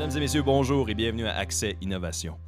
Mesdames et messieurs, bonjour et bienvenue à Accès Innovation.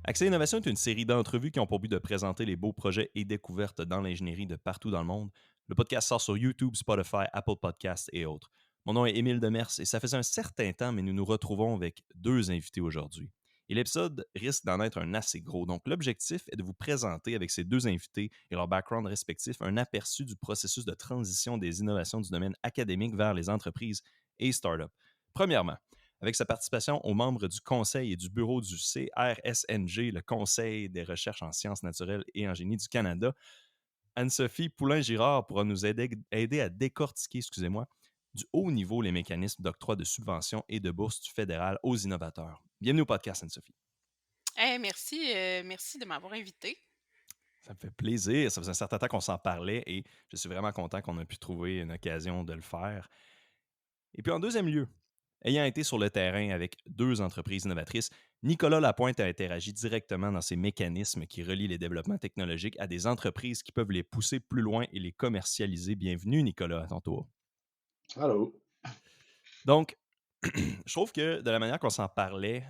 Accès Innovation est une série d'entrevues qui ont pour but de présenter les beaux projets et découvertes dans l'ingénierie de partout dans le monde. Le podcast sort sur YouTube, Spotify, Apple Podcasts et autres. Mon nom est Émile Demers et ça faisait un certain temps, mais nous nous retrouvons avec deux invités aujourd'hui. Et l'épisode risque d'en être un assez gros. Donc, l'objectif est de vous présenter avec ces deux invités et leur background respectif un aperçu du processus de transition des innovations du domaine académique vers les entreprises et startups. Premièrement, avec sa participation aux membres du conseil et du bureau du CRSNG, le Conseil des recherches en sciences naturelles et en génie du Canada, Anne-Sophie Poulain-Girard pourra nous aider à décortiquer, du haut niveau les mécanismes d'octroi de subventions et de bourses du fédéral aux innovateurs. Bienvenue au podcast, Anne-Sophie. Merci de m'avoir invité. Ça me fait plaisir. Ça faisait un certain temps qu'on s'en parlait et je suis vraiment content qu'on ait pu trouver une occasion de le faire. Et puis en deuxième lieu, ayant été sur le terrain avec deux entreprises innovatrices, Nicolas Lapointe a interagi directement dans ces mécanismes qui relient les développements technologiques à des entreprises qui peuvent les pousser plus loin et les commercialiser. Bienvenue, Nicolas, à ton tour. Allô? Donc, je trouve que de la manière qu'on s'en parlait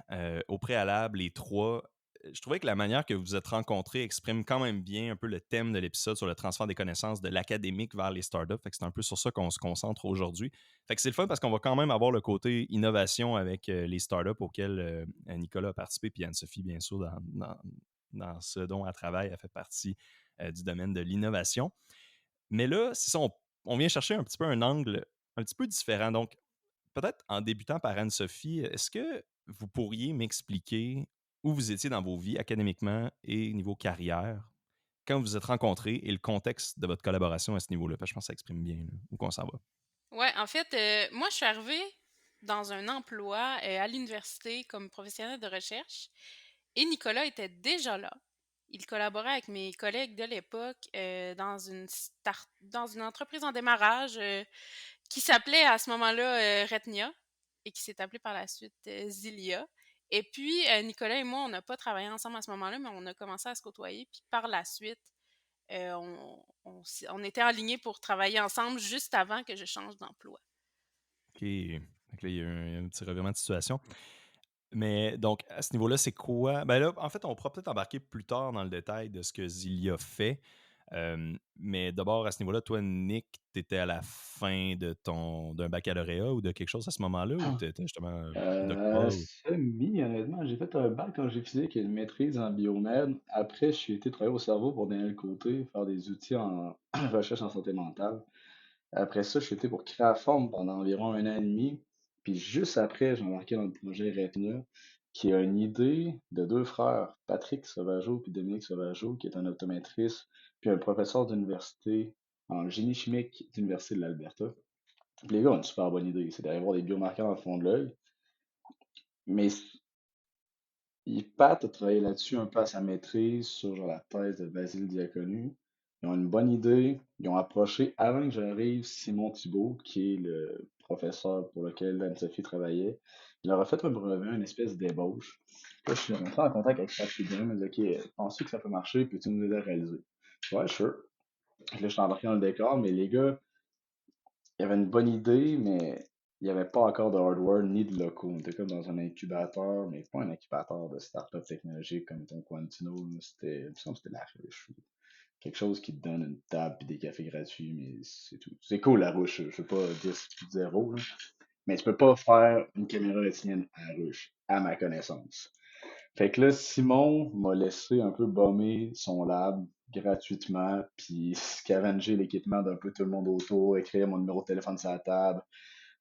au préalable, les trois, je trouvais que la manière que vous vous êtes rencontrés exprime quand même bien un peu le thème de l'épisode sur le transfert des connaissances de l'académique vers les startups. Fait que c'est un peu sur ça qu'on se concentre aujourd'hui. Fait que c'est le fun parce qu'on va quand même avoir le côté innovation avec les startups auxquelles Nicolas a participé, puis Anne-Sophie, bien sûr, dans ce dont elle travaille, elle fait partie du domaine de l'innovation. Mais là, c'est ça, on vient chercher un petit peu un angle un petit peu différent. Donc, peut-être en débutant par Anne-Sophie, est-ce que vous pourriez m'expliquer où vous étiez dans vos vies académiquement et niveau carrière quand vous vous êtes rencontrés et le contexte de votre collaboration à ce niveau-là? Parce que je pense que ça exprime bien là, où qu'on s'en va. Ouais, en fait, moi, je suis arrivée dans un emploi à l'université comme professionnelle de recherche et Nicolas était déjà là. Il collaborait avec mes collègues de l'époque dans une entreprise en démarrage qui s'appelait à ce moment-là Retnia et qui s'est appelée par la suite Zilia. Et puis, Nicolas et moi, on n'a pas travaillé ensemble à ce moment-là, mais on a commencé à se côtoyer. Puis par la suite, on était alignés pour travailler ensemble juste avant que je change d'emploi. OK. Donc là, il y a un petit revirement de situation. Mais donc, à ce niveau-là, c'est quoi? Ben là, en fait, on pourra peut-être embarquer plus tard dans le détail de ce que Zilia fait. Mais d'abord, à ce niveau-là, toi, Nick, tu étais à la fin de d'un baccalauréat ou de quelque chose à ce moment-là ou tu étais justement doctorat? Semi, honnêtement. J'ai fait un bac en génie physique et une maîtrise en biomède. Après, je suis été travailler au cerveau pour Daniel Côté, faire des outils en recherche en santé mentale. Après ça, je suis été pour Créaforme pendant environ un an et demi. Puis juste après, j'ai embarqué dans le projet Retina, qui a une idée de deux frères, Patrick Sauvageau puis Dominique Sauvageau, qui est un optométriste, puis un professeur d'université en génie chimique de l'Université de l'Alberta. Puis les gars ont une super bonne idée, c'est d'aller voir des biomarqueurs dans le fond de l'œil. Mais Pat a travaillé là-dessus un peu à sa maîtrise sur genre, la thèse de Basile Diaconu. Ils ont une bonne idée. Ils ont approché, avant que j'arrive, Simon Thibault, qui est le professeur pour lequel Anne-Sophie travaillait. Il leur a fait un brevet, une espèce d'ébauche. Là, je suis rentré en contact avec Pat Chudin. Il m'a dit, OK, penses-tu que ça peut marcher? Peux-tu nous aider à réaliser? Ouais, sure. Là, je suis embarqué dans le décor, mais les gars, il y avait une bonne idée, mais il n'y avait pas encore de hardware ni de locaux. On était comme dans un incubateur, mais pas un incubateur de start-up technologique comme ton Quantino. Là. C'était, il me semble que c'était la ruche. Quelque chose qui te donne une table et des cafés gratuits, mais c'est tout. C'est cool la ruche, je veux pas dire 0, là. Mais tu peux pas faire une caméra rétinienne à la ruche, à ma connaissance. Fait que là, Simon m'a laissé un peu bomber son lab gratuitement, puis scavenger l'équipement d'un peu tout le monde autour, écrire mon numéro de téléphone sur la table,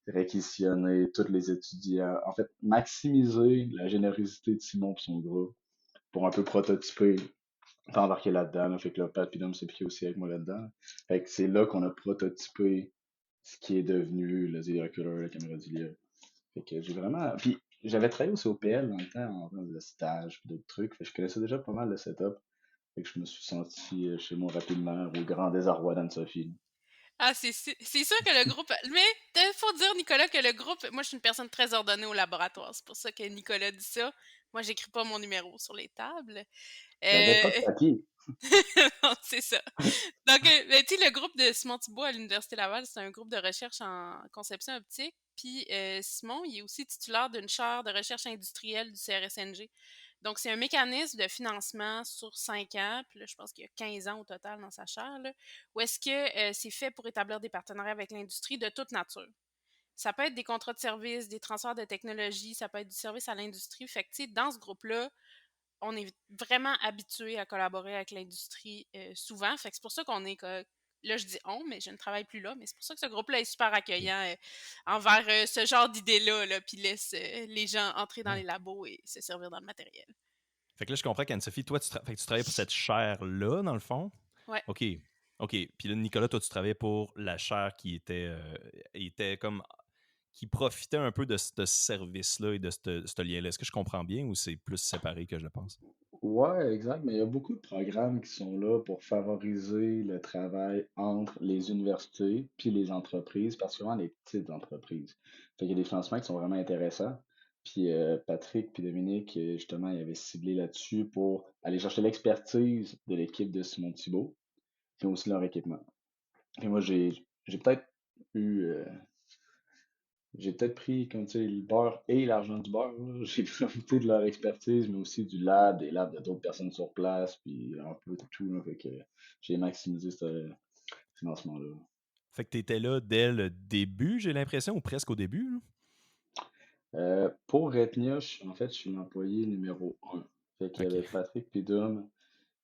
réquisitionner tous les étudiants. En fait, maximiser la générosité de Simon et son groupe pour un peu prototyper, pas embarquer là-dedans. Là. Fait que là, Pat Pidum s'est piqué aussi avec moi là-dedans. Fait que c'est là qu'on a prototypé ce qui est devenu le Zero Killer, la caméra d'Ilia. Fait que j'ai vraiment. Puis j'avais travaillé aussi au PL dans le temps en termes de stage et d'autres trucs. Fait que je connaissais déjà pas mal le setup. Fait que je me suis senti chez moi rapidement au grand désarroi d'Anne-Sophie. Ah, c'est sûr que le groupe. Mais il faut dire, Nicolas, que le groupe. Moi, je suis une personne très ordonnée au laboratoire. C'est pour ça que Nicolas dit ça. Moi, j'écris pas mon numéro sur les tables. Il n'y avait pas de Euh, papier. non, c'est ça. Donc, ben, tu sais, le groupe de Simon Thibault à l'Université Laval, c'est un groupe de recherche en conception optique. Puis Simon, il est aussi titulaire d'une chaire de recherche industrielle du CRSNG. Donc, c'est un mécanisme de financement sur 5 ans. Puis là, je pense qu'il y a 15 ans au total dans sa chaire, là, où est-ce que c'est fait pour établir des partenariats avec l'industrie de toute nature. Ça peut être des contrats de service, des transferts de technologie, ça peut être du service à l'industrie. Fait que, tu sais, dans ce groupe-là, on est vraiment habitué à collaborer avec l'industrie souvent. Fait que c'est pour ça qu'on est. Là, je dis on, mais je ne travaille plus là. Mais c'est pour ça que ce groupe-là est super OK. accueillant envers ce genre d'idées-là, là, puis laisse les gens entrer dans les Ouais. labos et se servir dans le matériel. Fait que là, je comprends qu'Anne-Sophie, toi, fait que tu travaillais pour cette chaire-là, dans le fond. Ouais. OK. OK. Puis là, Nicolas, toi, tu travaillais pour la chaire qui était comme qui profitait un peu de ce service-là et de ce lien-là. Est-ce que je comprends bien ou c'est plus séparé que je le pense? Ouais, exact, mais il y a beaucoup de programmes qui sont là pour favoriser le travail entre les universités puis les entreprises, particulièrement les petites entreprises. Fait qu'il y a des financements qui sont vraiment intéressants. Puis Patrick puis Dominique, justement, ils avaient ciblé là-dessus pour aller chercher l'expertise de l'équipe de Simon Thibault, puis aussi leur équipement. Et moi, j'ai peut-être eu j'ai peut-être pris, comme tu sais, le beurre et l'argent du beurre, là. J'ai profité de leur expertise, mais aussi du lab, des labs de d'autres personnes sur place, puis un peu de tout, là. Fait que j'ai maximisé ce financement-là. Fait que tu étais là dès le début, j'ai l'impression, ou presque au début, là? Pour Retnia, en fait, je suis l'employé numéro un. Fait qu'il y OK. avait Patrick Pidum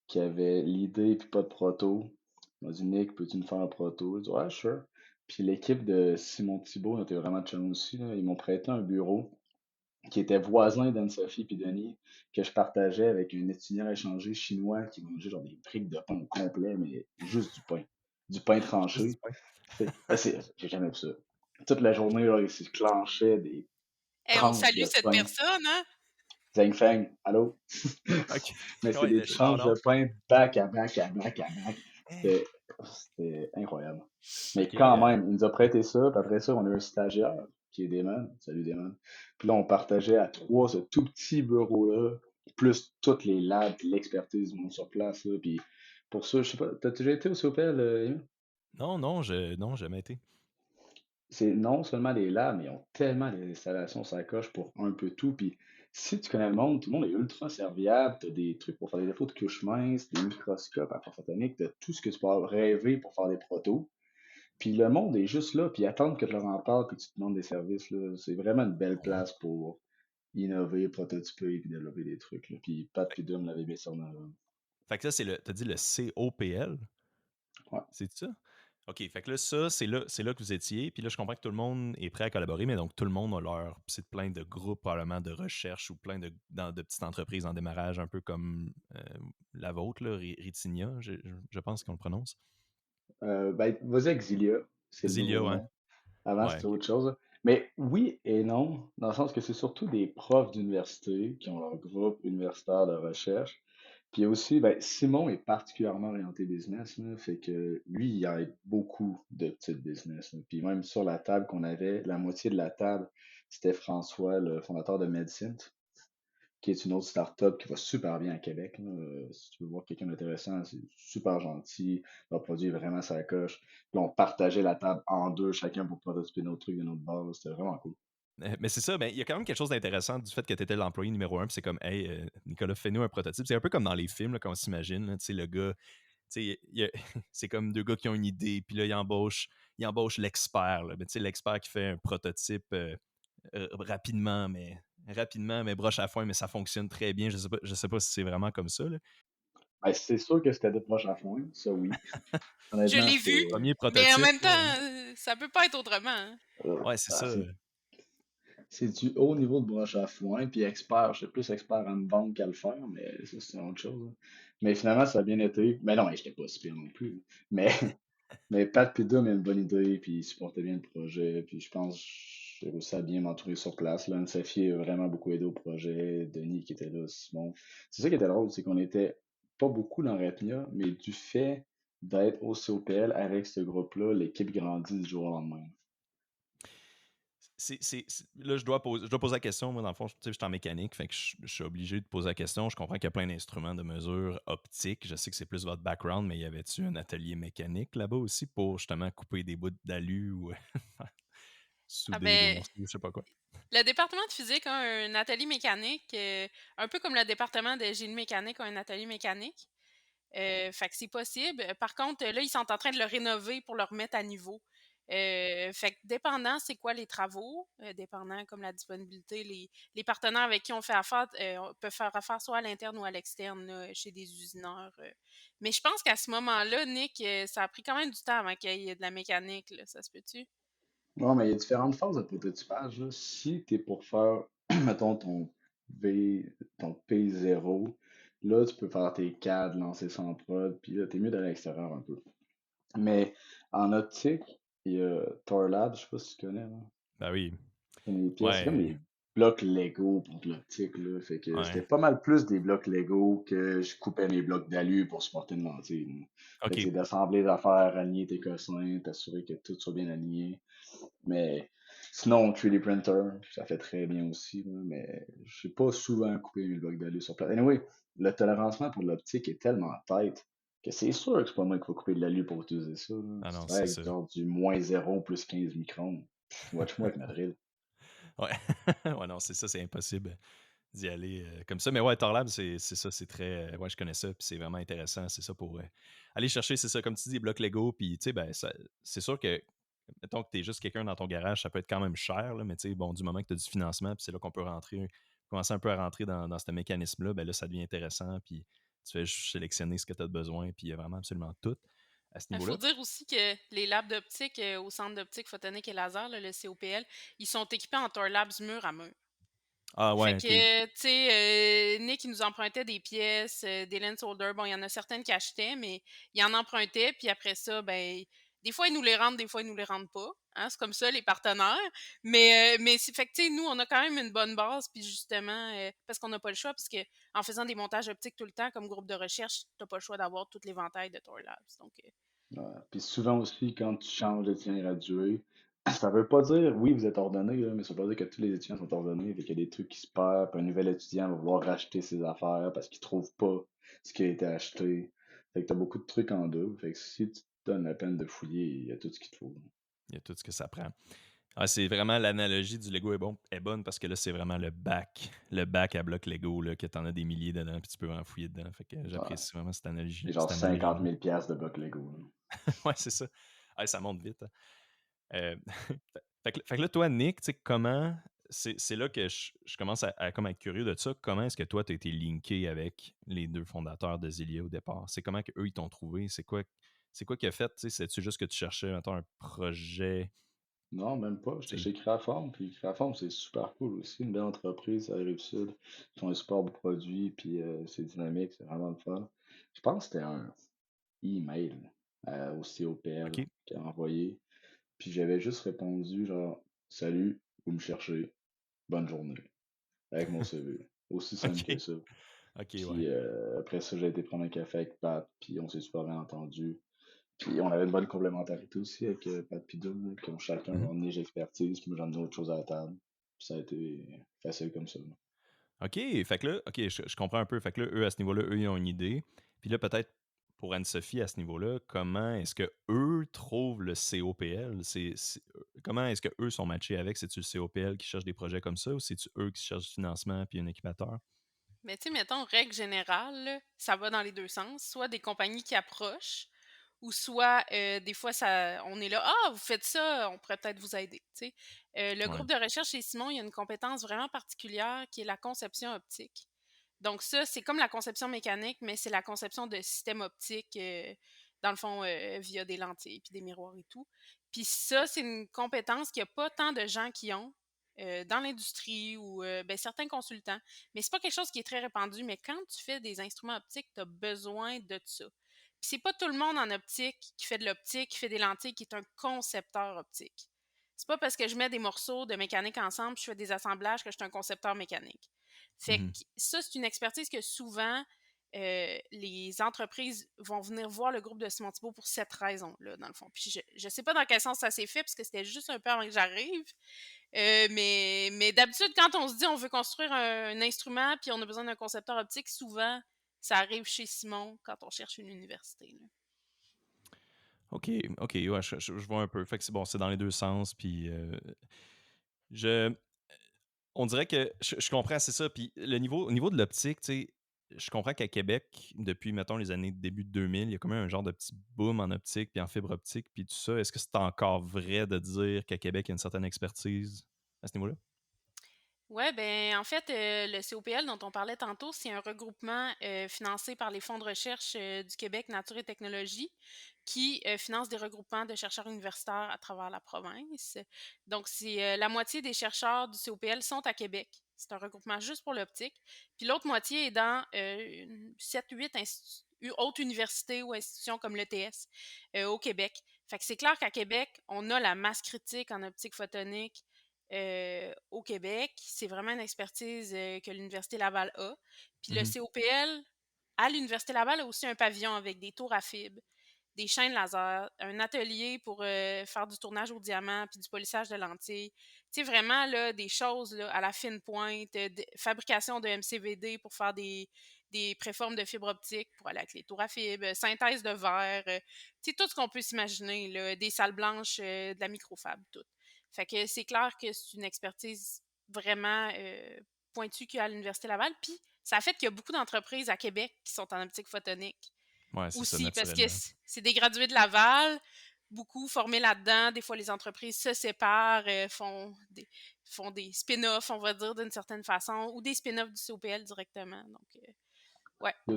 qui avait l'idée puis pas de proto. Il m'a dit Nick, peux-tu nous faire un proto? J'ai dit ouais, sure. Puis l'équipe de Simon Thibault, on était vraiment chum aussi, là. Ils m'ont prêté un bureau qui était voisin d'Anne-Sophie puis Denis, que je partageais avec un étudiant échangé chinois qui mangeait genre des briques de pain au complet, mais juste du pain. Du pain Juste du tranché. pain. J'ai jamais vu ça. Toute la journée, là, il se clenchait des Hey, on tranches salue de cette pain. personne, hein? Zhang Feng, allô? OK. Mais c'est Ouais, des le tranches de shout-out. pain back à back à back à back. Hein? C'était incroyable. Mais OK. quand même, il nous a prêté ça, puis après ça, on a eu un stagiaire qui est Damon. Salut Damon. Puis là, on partageait à trois ce tout petit bureau-là, plus toutes les labs, puis l'expertise du monde sur place, là. Puis pour ça, je sais pas, t'as déjà été au COPL, Émile? Non, non, jamais été. C'est non seulement des labs, mais ils ont tellement des installations ça coche pour un peu tout. Puis si tu connais le monde, tout le monde est ultra serviable. Tu as des trucs pour faire des défauts de couches minces, des microscopes à photonique, tu as tout ce que tu peux rêver pour faire des protos. Puis le monde est juste là, puis attendre que tu leur en parles, puis que tu te demandes des services, là. C'est vraiment une belle place pour innover, prototyper, puis développer des trucs, là. Puis Pat puis Dom l'avaient bien sûr dans là. Fait que ça, t'as dit le COPL, Ouais. c'est ça? OK, fait que là, ça, c'est là que vous étiez. Puis là, je comprends que tout le monde est prêt à collaborer, mais donc tout le monde a leur. C'est plein de groupes, probablement, de recherche ou plein de petites entreprises en démarrage, un peu comme la vôtre, là, Ritinia, je pense qu'on le prononce. Ben, vas-y avec Zilia, c'est le Zilia, nouveau ouais. nom. Avant, Ouais, c'était OK. autre chose. Mais oui et non, dans le sens que c'est surtout des profs d'université qui ont leur groupe universitaire de recherche. Puis aussi, ben, Simon est particulièrement orienté business, là, fait que lui, il aide beaucoup de petites business, là. Puis même sur la table qu'on avait, la moitié de la table, c'était François, le fondateur de Medicine, qui est une autre start-up qui va super bien à Québec, là. Si tu veux voir quelqu'un d'intéressant, c'est super gentil. Leur produit est vraiment sa coche. Puis on partageait la table en deux, chacun pour prototyper nos trucs de notre bord, là. C'était vraiment cool. Mais c'est ça, ben, il y a quand même quelque chose d'intéressant du fait que tu étais l'employé numéro un, puis c'est comme, hey, Nicolas, fais-nous un prototype. C'est un peu comme dans les films, là, quand on s'imagine, là, tu sais, le gars, tu sais, c'est comme deux gars qui ont une idée, puis là, ils embauchent l'expert, là. Ben, tu sais, l'expert qui fait un prototype rapidement, mais broche à foin, mais ça fonctionne très bien. Je sais pas si c'est vraiment comme ça, là. Ben, c'est sûr que c'était des proches à foin, ça oui. Je Honnêtement, l'ai vu, c'était. Premier mais en prototype, même temps, là, hein. ça peut pas être autrement, hein. Ouais, c'est Ah, ça. c'est du haut niveau de broche à foin, puis expert, je suis plus expert à me vendre qu'à le faire, mais ça, c'est autre chose, là. Mais finalement, ça a bien été. Mais non, j'étais pas si pire non plus. Mais Mais Pat puis Dom a une bonne idée, puis il supportait bien le projet, puis je pense que j'ai réussi à bien m'entourer sur place. Là, Anne-Sophie a vraiment beaucoup aidé au projet, Denis qui était là, Simon. C'est ça qui était drôle, c'est qu'on était pas beaucoup dans Retnia, mais du fait d'être au COPL avec ce groupe-là, l'équipe grandit du jour au lendemain. Là, je dois poser la question. Moi, dans le fond, tu sais, je suis en mécanique, fait que je suis obligé de poser la question. Je comprends qu'il y a plein d'instruments de mesure optique. Je sais que c'est plus votre background, mais y avait-tu un atelier mécanique là-bas aussi pour justement couper des bouts d'alu ou Ah souder des ben, morceaux, je sais pas quoi? le département de physique a un atelier mécanique, un peu comme le département de génie mécanique a un atelier mécanique. Fait que c'est possible. Par contre, là, ils sont en train de le rénover pour le remettre à niveau. Fait que dépendant c'est quoi les travaux, dépendant comme la disponibilité, les partenaires avec qui on fait affaire, on peut faire affaire soit à l'interne ou à l'externe, là, chez des usineurs. Mais je pense qu'à ce moment-là, Nick, ça a pris quand même du temps avant qu'il y ait de la mécanique, là. Ça se peut-tu? Non, mais il y a différentes phases de prototypage, là. Si tu es pour faire, mettons, ton P0, là, tu peux faire tes CAD, lancer ça en prod, puis là, t'es mieux d'aller à l'extérieur un peu. Mais en optique, il y a Thorlab, je sais pas si tu connais, là. Ben oui. C'est comme Ouais. des blocs Lego pour de l'optique, là. Fait que c'était Ouais. pas mal plus des blocs Lego que je coupais mes blocs d'alu pour supporter une lentille, là. Fait que OK. c'est d'assembler les affaires, aligner tes cossins, t'assurer que tout soit bien aligné. Mais sinon, 3D printer, ça fait très bien aussi, là, mais je sais pas souvent couper mes blocs d'alu sur place. Anyway, le tolerancement pour l'optique est tellement tête que c'est sûr que c'est pas moi qu'il faut couper de l'alu pour utiliser ça, là. Ah Tu non, travailles c'est avec ça. genre du -0 plus 15 microns. Watch-moi avec ma drill. Ouais. Ouais, non, c'est ça, c'est impossible d'y aller comme ça. Mais ouais, Torlab, c'est ça, c'est très. Ouais, je connais ça, puis c'est vraiment intéressant. C'est ça pour aller chercher, c'est ça, comme tu dis, des blocs Lego, puis tu sais, ben, c'est sûr que, mettons que tu es juste quelqu'un dans ton garage, ça peut être quand même cher, là, mais tu sais, bon, du moment que tu as du financement, puis c'est là qu'on peut commencer un peu à rentrer dans ce mécanisme-là, ben là, ça devient intéressant, puis tu fais juste sélectionner ce que tu as besoin, puis il y a vraiment absolument tout à ce Il faut niveau-là. dire aussi que les labs d'optique au Centre d'optique photonique et laser, là, le COPL, ils sont équipés en Torlabs mur à mur. Ah Fait ouais, ok. que, tu sais, Nick, il nous empruntait des pièces, des lens holders. Bon, il y en a certaines qu'il achetait, mais il en empruntait. Puis après ça, ben, des fois, ils nous les rendent, des fois, ils nous les rendent pas. Hein, c'est comme ça, les partenaires. Mais fait que, tu sais, nous, on a quand même une bonne base. Puis justement, parce qu'on n'a pas le choix, parce que en faisant des montages optiques tout le temps, comme groupe de recherche, t'as pas le choix d'avoir tout l'éventail de Tor Labs. Donc, Ouais. Puis souvent aussi, quand tu changes d'étudiant gradué, ça veut pas dire, oui, vous êtes ordonné, là, mais ça veut pas dire que tous les étudiants sont ordonnés. Fait qu'il y a des trucs qui se perdent, puis un nouvel étudiant va vouloir racheter ses affaires parce qu'il trouve pas ce qui a été acheté. Fait que t'as beaucoup de trucs en double. Fait que si tu te donnes la peine de fouiller, il y a tout ce qu'il te faut. Il y a tout ce que ça prend. Ah, c'est vraiment l'analogie du Lego est bonne parce que là, c'est vraiment le bac à bloc Lego, là, que t'en as des milliers dedans, puis tu peux vraiment fouiller dedans. Fait que Ouais. j'apprécie vraiment cette C'est analogie, genre cette 50 analogie-là. 000 piastres de blocs Lego, là. Ouais, c'est ça. Ah, ça monte vite, hein. Euh, fait que là, toi, Nick, tu sais, comment. C'est là que je commence comme être curieux de ça. Comment est-ce que toi, tu as été linké avec les deux fondateurs de Zilia au départ? C'est comment qu'eux, ils t'ont trouvé? C'est quoi qui a fait? Tu sais, c'est-tu juste que tu cherchais, mettons, un projet? Non, même pas. J'étais Tu sais, chez Craform, puis Craform, c'est super cool aussi. Une belle entreprise à la Rive-Sud. Ils font un super beau produit, puis c'est dynamique, c'est vraiment le fun. Je pense que c'était un email au COPL OK. qui a envoyé. Puis j'avais juste répondu genre Salut, vous me cherchez, bonne journée, avec mon CV. Aussi simple que OK. ça. OK, ouais. Puis après ça, j'ai été prendre un café avec Pat, puis on s'est super bien entendu. Puis on avait une bonne complémentarité aussi avec Pat et Doug, là, qui ont chacun Mhm. leur niche d'expertise, puis moi j'en ai autre chose à la table. Puis ça a été facile comme ça, là. OK, fait que là, OK, je comprends un peu. Fait que là, eux, à ce niveau-là, eux, ils ont une idée. Puis là, peut-être pour Anne-Sophie, à ce niveau-là, comment est-ce que eux trouvent le COPL? Comment est-ce que eux sont matchés avec? C'est-tu le COPL qui cherche des projets comme ça ou c'est-tu eux qui cherchent du financement puis un incubateur? mais tu sais, mettons, règle générale, là, ça va dans les deux sens. Soit des compagnies qui approchent, ou soit des fois, on est là, ah, vous faites ça, on pourrait peut-être vous aider. Tu sais. Le Ouais. groupe de recherche chez Simon, il y a une compétence vraiment particulière qui est la conception optique. Donc ça, c'est comme la conception mécanique, mais c'est la conception de systèmes optiques, dans le fond, via des lentilles, puis des miroirs et tout. Puis ça, c'est une compétence qu'il n'y a pas tant de gens qui ont dans l'industrie ou ben, certains consultants. Mais c'est pas quelque chose qui est très répandu. Mais quand tu fais des instruments optiques, tu as besoin de ça. Puis c'est pas tout le monde en optique qui fait de l'optique, qui fait des lentilles, qui est un concepteur optique. C'est pas parce que je mets des morceaux de mécanique ensemble, je fais des assemblages que je suis un concepteur mécanique. Fait que Mhm. ça, c'est une expertise que souvent, les entreprises vont venir voir le groupe de Simon Thibault pour cette raison-là, dans le fond. Puis je sais pas dans quel sens ça s'est fait, parce que c'était juste un peu avant que j'arrive. Mais d'habitude, quand on se dit on veut construire un instrument puis on a besoin d'un concepteur optique, souvent, ça arrive chez Simon quand on cherche une université, là. OK, OK, ouais, je vois un peu. Fait que c'est bon, c'est dans les deux sens, puis je on dirait que je comprends, c'est ça. Puis au niveau de l'optique, tu sais, je comprends qu'à Québec, depuis, mettons, les années début de 2000, il y a quand même un genre de petit boom en optique puis en fibre optique puis tout ça. Est-ce que c'est encore vrai de dire qu'à Québec, il y a une certaine expertise à ce niveau-là? Ouais, ben en fait, le COPL dont on parlait tantôt, c'est un regroupement financé par les fonds de recherche du Québec Nature et Technologie qui finance des regroupements de chercheurs universitaires à travers la province. Donc, c'est la moitié des chercheurs du COPL sont à Québec. C'est un regroupement juste pour l'optique. Puis l'autre moitié est dans 7-8 autres universités ou institutions comme l'ETS au Québec. Fait que c'est clair qu'à Québec, on a la masse critique en optique photonique au Québec. C'est vraiment une expertise que l'Université Laval a. Puis le Mhm. COPL, à l'Université Laval, a aussi un pavillon avec des tours à fibre, des chaînes laser, un atelier pour faire du tournage au diamant puis du polissage de lentilles. Tu sais, vraiment, là, des choses là, à la fine pointe, fabrication de MCVD pour faire des préformes de fibre optique pour aller avec les tours à fibre, synthèse de verre, tu sais, tout ce qu'on peut s'imaginer, là, des salles blanches, de la microfab, tout. Fait que c'est clair que c'est une expertise vraiment pointue qu'il y a à l'Université Laval. Puis ça a fait qu'il y a beaucoup d'entreprises à Québec qui sont en optique photonique Ouais, c'est ça, aussi, parce que naturellement. c'est des gradués de Laval, beaucoup formés là-dedans. Des fois, les entreprises se séparent, font des spin-offs, on va dire, d'une certaine façon, ou des spin-offs du COPL directement. Donc, ouais. Il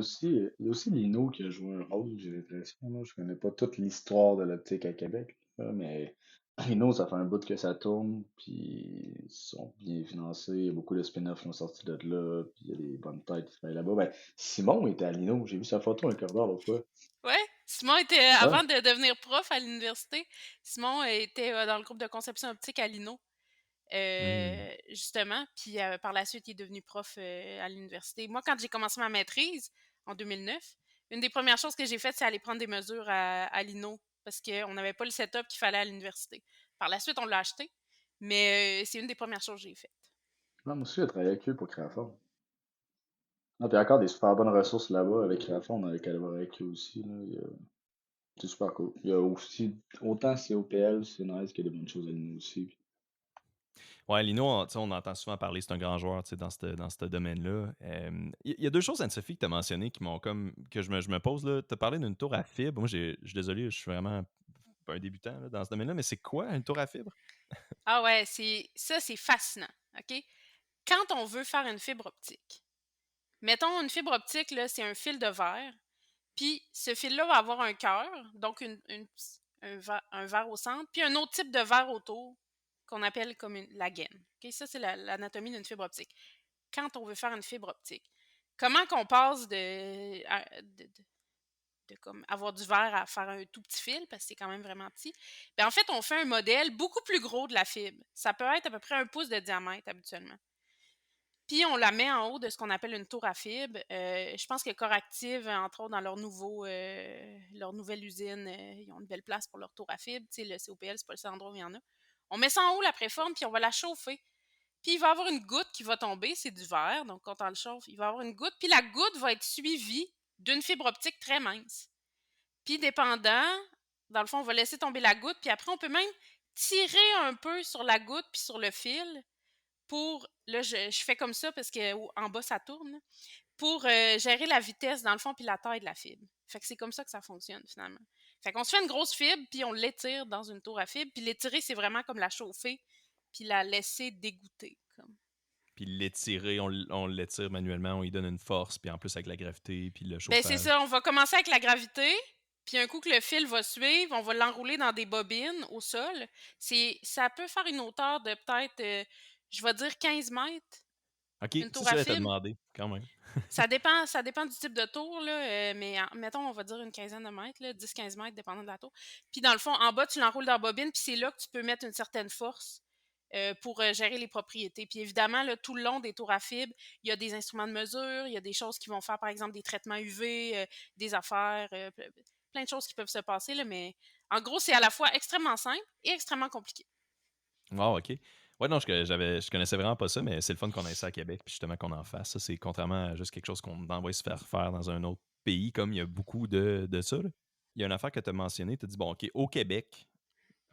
y a aussi Lino qui a joué un rôle, j'ai l'impression. Là. Je connais pas toute l'histoire de l'optique à Québec, là, mais Lino, ça fait un bout que ça tourne, puis ils sont bien financés. Il y a beaucoup de spin-offs qui sont sortis de là, puis il y a des bonnes têtes qui travaillent là-bas. Ben, Simon était à Lino, j'ai vu sa photo dans le corridor l'autre fois. Ouais, Simon était, Ouais. avant de devenir prof à l'université, Simon était dans le groupe de conception optique à l'INO. Hmm. Justement. Puis par la suite, il est devenu prof à l'université. Moi, quand j'ai commencé ma maîtrise en 2009, une des premières choses que j'ai faites, c'est aller prendre des mesures à l'INO parce qu'on n'avait pas le setup qu'il fallait à l'université. Par la suite, on l'a acheté, mais c'est une des premières choses que j'ai faites. Ouais, moi aussi, j'ai travaillé avec eux pour Créaform. Ah, puis il y a encore des super bonnes ressources là-bas avec Créaform, on avait collaboré avec eux aussi. Là. C'est super cool. Il y a aussi, autant COPL, c'est nice qu'il y a des bonnes choses à nous aussi. Ouais, Lino, tu sais, on entend souvent parler, c'est un grand joueur tu sais, dans ce domaine-là. Il y a deux choses, Anne-Sophie, que tu as mentionnées qui m'ont comme. Que je me pose là. Tu as parlé d'une tour à fibre. Moi, je suis désolé, je suis vraiment pas un débutant là, dans ce domaine-là, mais c'est quoi une tour à fibre? Ah ouais, c'est fascinant, OK? Quand on veut faire une fibre optique, mettons une fibre optique, là, c'est un fil de verre. Puis ce fil-là va avoir un cœur, donc un verre au centre, puis un autre type de verre autour qu'on appelle comme la gaine. Ok, ça, c'est l'anatomie d'une fibre optique. Quand on veut faire une fibre optique, comment qu'on passe de comme avoir du verre à faire un tout petit fil, parce que c'est quand même vraiment petit? Ben, en fait, on fait un modèle beaucoup plus gros de la fibre. Ça peut être à peu près 1 pouce de diamètre habituellement. Puis on la met en haut de ce qu'on appelle une tour à fibre. Je pense que Coractive, entre autres, dans leur nouvelle usine, ils ont une belle place pour leur tour à fibre. Tu sais, le COPL, c'est pas le seul endroit où il y en a. On met ça en haut, la préforme, puis on va la chauffer. Puis il va y avoir une goutte qui va tomber, c'est du verre, donc quand on le chauffe, il va y avoir une goutte, puis la goutte va être suivie d'une fibre optique très mince. Puis dépendant, dans le fond, on va laisser tomber la goutte, puis après, on peut même tirer un peu sur la goutte puis sur le fil pour, là, je fais comme ça parce que en bas, ça tourne, pour gérer la vitesse, dans le fond, puis la taille de la fibre. Fait que c'est comme ça que ça fonctionne, finalement. Fait qu'on se fait une grosse fibre, puis on l'étire dans une tour à fibre, puis l'étirer, c'est vraiment comme la chauffer, puis la laisser dégoûter, comme. Puis l'étirer, on l'étire manuellement, on lui donne une force, puis en plus avec la gravité, puis le Ben, c'est chauffage. ça, on va commencer avec la gravité, puis un coup que le fil va suivre, on va l'enrouler dans des bobines au sol. Ça peut faire une hauteur de peut-être, je vais dire 15 mètres, OK, une c'est tour ça, à j'allais te fibre. demander, quand même. Ça dépend du type de tour, là, mais mettons, on va dire une quinzaine de mètres, là, 10-15 mètres, dépendant de la tour. Puis dans le fond, en bas, tu l'enroules dans la bobine, puis c'est là que tu peux mettre une certaine force pour gérer les propriétés. Puis évidemment, là, tout le long des tours à fibre, il y a des instruments de mesure, il y a des choses qui vont faire, par exemple, des traitements UV, des affaires, plein de choses qui peuvent se passer, là, mais en gros, c'est à la fois extrêmement simple et extrêmement compliqué. Wow, OK. Ouais, non, je connaissais vraiment pas ça, mais c'est le fun qu'on ait ça à Québec, puis justement qu'on en fasse. Ça, c'est contrairement à juste quelque chose qu'on envoie se faire faire dans un autre pays, comme il y a beaucoup de ça, là. Il y a une affaire que tu as mentionnée, tu as dit, bon, OK, au Québec,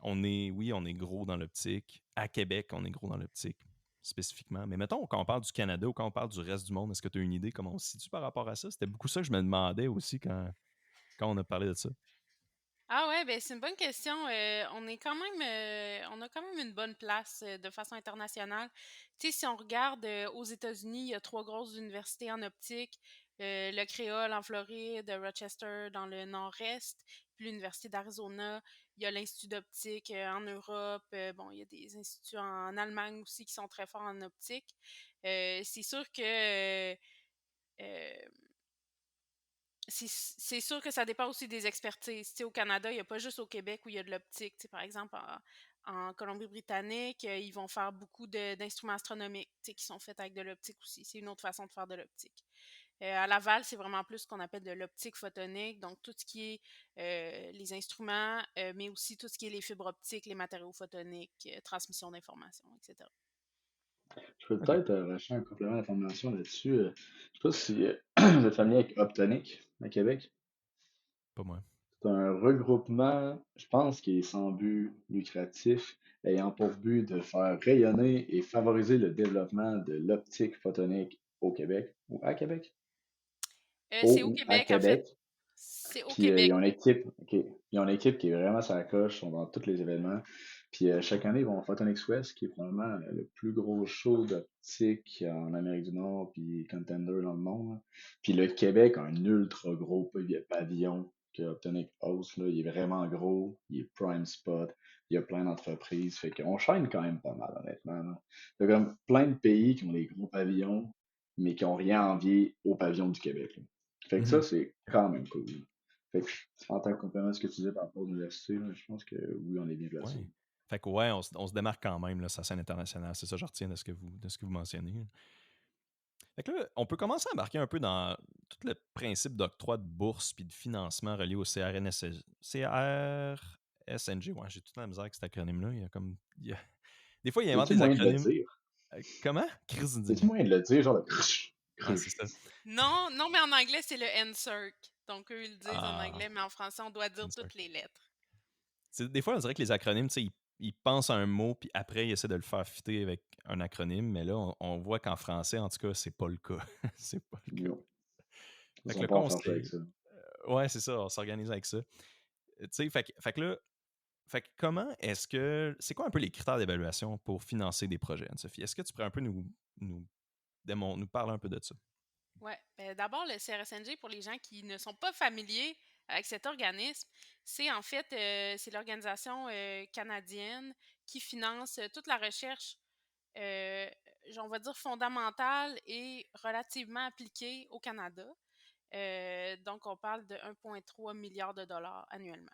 oui, on est gros dans l'optique. À Québec, on est gros dans l'optique, spécifiquement. Mais mettons, quand on parle du Canada ou quand on parle du reste du monde, est-ce que tu as une idée comment on se situe par rapport à ça? C'était beaucoup ça que je me demandais aussi quand on a parlé de ça. Ah ouais, ben c'est une bonne question. On est quand même, on a quand même une bonne place de façon internationale. Tu sais, si on regarde aux États-Unis, il y a 3 grosses universités en optique. Le Créole en Floride, Rochester dans le nord-est, puis l'Université d'Arizona. Il y a l'Institut d'optique en Europe. Bon, il y a des instituts en Allemagne aussi qui sont très forts en optique. C'est sûr que euh, c'est sûr que ça dépend aussi des expertises. Tu sais, au Canada, il n'y a pas juste au Québec où il y a de l'optique. Tu sais, par exemple, en Colombie-Britannique, ils vont faire beaucoup d'instruments astronomiques, tu sais, qui sont faits avec de l'optique aussi. C'est une autre façon de faire de l'optique. À Laval, c'est vraiment plus ce qu'on appelle de l'optique photonique, donc tout ce qui est les instruments, mais aussi tout ce qui est les fibres optiques, les matériaux photoniques, transmission d'informations, etc. Je peux OK, peut-être racheter un complément d'information là-dessus. Je sais pas si vous êtes familier avec Optonic à Québec. pas moi. C'est un regroupement, je pense, qui est sans but lucratif, ayant pour but de faire rayonner et favoriser le développement de l'optique photonique au Québec, ou à Québec, C'est au au ou à Québec, en fait. Québec. C'est au Puis Québec. ils ont une équipe, ok, ils ont une équipe qui est vraiment sur la coche, sont dans tous les événements. Puis chaque année, ils vont au Photonics West, qui est probablement le plus gros show d'optique en Amérique du Nord, puis contender dans le monde, là. Puis le Québec a un ultra gros pavillon que Optonic host, là. Il est vraiment gros, il est prime spot, il y a plein d'entreprises. Fait qu'on shine quand même pas mal, honnêtement, là. Il y a comme plein de pays qui ont des gros pavillons, mais qui ont rien à envier au pavillon du Québec, là. Fait que ça, Mhm. c'est quand même cool. Fait que, en tant que complément à ce que tu disais par rapport à l'université, là, je pense que oui, on est bien placé. Ouais. Fait que ouais, on se démarque quand même, là, sa scène internationale. C'est ça que je retiens de ce que vous mentionnez, là. Fait que là, on peut commencer à embarquer un peu dans tout le principe d'octroi de bourse puis de financement relié au CRSNG. Ouais, j'ai toute la misère avec cet acronyme-là. Des fois, il invente Y a-tu des moyen de le acronymes. dire? Comment? Chris Y a-tu moyen de le dire, genre le Ouais, c'est ça. Non, non, mais en anglais, c'est le NSERC. Donc, eux, ils le disent en Ah, anglais, mais en français, on doit dire c'est ça. toutes les lettres. Des fois, on dirait que les acronymes, tu sais, ils pensent à un mot, puis après, ils essaient de le faire fitter avec un acronyme, mais là, on voit qu'en français, en tout cas, c'est pas le cas. C'est pas le cas. Non. Ils Fait que sont le pas en français avec conseil, ça. ouais, c'est ça, on s'organise avec ça. Tu sais, fait que là, comment est-ce que. C'est quoi un peu les critères d'évaluation pour financer des projets, Anne-Sophie? Est-ce que tu pourrais un peu nous, nous parler un peu de ça? Ouais. Ben, d'abord, le CRSNG, pour les gens qui ne sont pas familiers avec cet organisme, c'est en fait c'est l'organisation canadienne qui finance toute la recherche, euh, on va dire fondamentale et relativement appliquée au Canada. Donc, on parle de 1,3 milliard de dollars annuellement.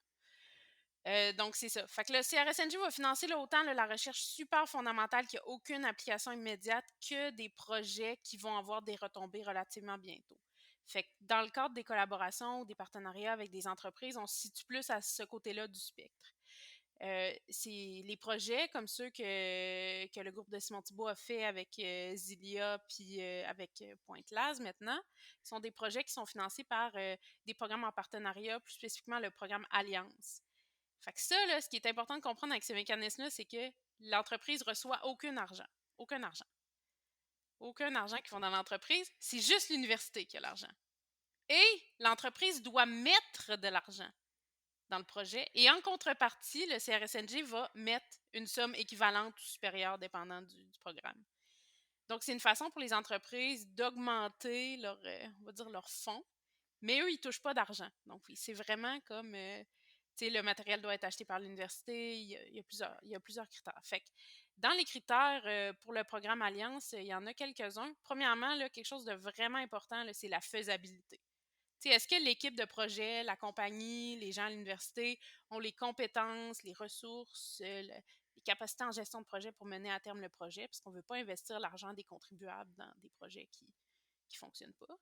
Donc, c'est ça. Fait que le CRSNG va financer là, autant là, la recherche super fondamentale qui n'a aucune application immédiate que des projets qui vont avoir des retombées relativement bientôt. Fait que dans le cadre des collaborations ou des partenariats avec des entreprises, on se situe plus à ce côté-là du spectre. C'est les projets comme ceux que le groupe de Simon Thibault a fait avec Zilia puis avec Pointe-Laz maintenant, sont des projets qui sont financés par des programmes en partenariat, plus spécifiquement le programme Alliance. Fait que ça, là, ce qui est important de comprendre avec ce mécanisme-là, c'est que l'entreprise reçoit aucun argent. Aucun argent. Aucun argent qui vont dans l'entreprise. C'est juste l'université qui a l'argent. Et l'entreprise doit mettre de l'argent dans le projet. Et en contrepartie, le CRSNG va mettre une somme équivalente ou supérieure dépendant du programme. Donc, c'est une façon pour les entreprises d'augmenter on va dire leur fonds, mais eux, ils ne touchent pas d'argent. Donc, oui, c'est vraiment comme, tu sais, le matériel doit être acheté par l'université, il y a plusieurs critères. Fait que dans les critères pour le programme Alliance, il y en a quelques-uns. Premièrement, là, quelque chose de vraiment important, là, c'est la faisabilité. Tu sais, est-ce que l'équipe de projet, la compagnie, les gens à l'université ont les compétences, les ressources, les capacités en gestion de projet pour mener à terme le projet, puisqu'on ne veut pas investir l'argent des contribuables dans des projets qui ne fonctionnent pas.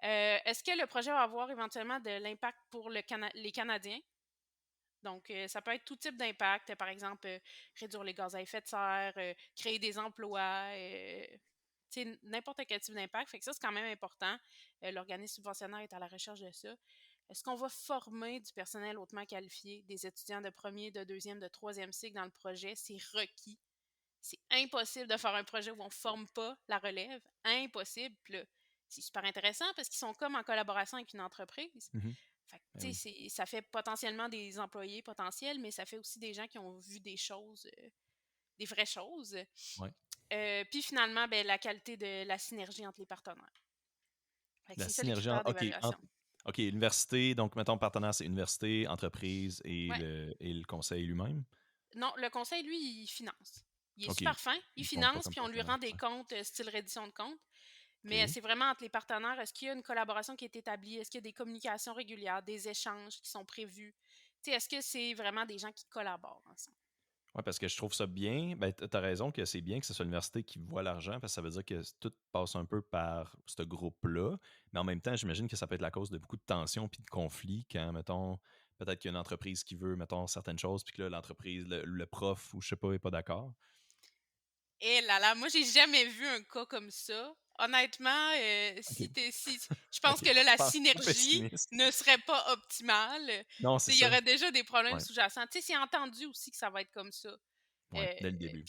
Est-ce que le projet va avoir éventuellement de l'impact pour les Canadiens? Donc, ça peut être tout type d'impact, par exemple, réduire les gaz à effet de serre, créer des emplois, n'importe quel type d'impact. Fait que ça, c'est quand même important. L'organisme subventionnaire est à la recherche de ça. Est-ce qu'on va former du personnel hautement qualifié, des étudiants de premier, de deuxième, de troisième cycle dans le projet? C'est requis. C'est impossible de faire un projet où on ne forme pas la relève. Impossible. Puis là, c'est super intéressant parce qu'ils sont comme en collaboration avec une entreprise. Fait que, Ben oui. ça fait potentiellement des employés potentiels, mais ça fait aussi des gens qui ont vu des choses, des vraies choses. Ouais. Puis finalement, ben, la qualité de la synergie entre les partenaires. Fait que La c'est ça les synergie, critères d'évaluation. OK, université, donc mettons partenaire, c'est université, entreprise et Ouais. le conseil lui-même? Non, le conseil, lui, il finance. Il est OK. super fin, il Ils comptent pas finance, comme puis on lui partenaire. rend des Ouais. comptes style reddition de comptes. Mais OK. c'est vraiment entre les partenaires. Est-ce qu'il y a une collaboration qui est établie? Est-ce qu'il y a des communications régulières, des échanges qui sont prévus? Est-ce que c'est vraiment des gens qui collaborent ensemble? Oui, parce que je trouve ça bien. Ben, tu as raison que c'est bien que ce soit l'université qui voit l'argent, parce que ça veut dire que tout passe un peu par ce groupe-là. Mais en même temps, j'imagine que ça peut être la cause de beaucoup de tensions puis de conflits quand, mettons, peut-être qu'il y a une entreprise qui veut, mettons, certaines choses, puis que là, l'entreprise, le prof ou je sais pas, n'est pas d'accord. Eh là là, moi, j'ai jamais vu un cas comme ça. Honnêtement, OK. je pense OK. que là, la Pas synergie pessimiste. ne serait pas optimale. Non, c'est Il y ça. aurait déjà des problèmes Ouais, sous-jacents. C'est entendu aussi que ça va être comme ça. ouais, dès le début.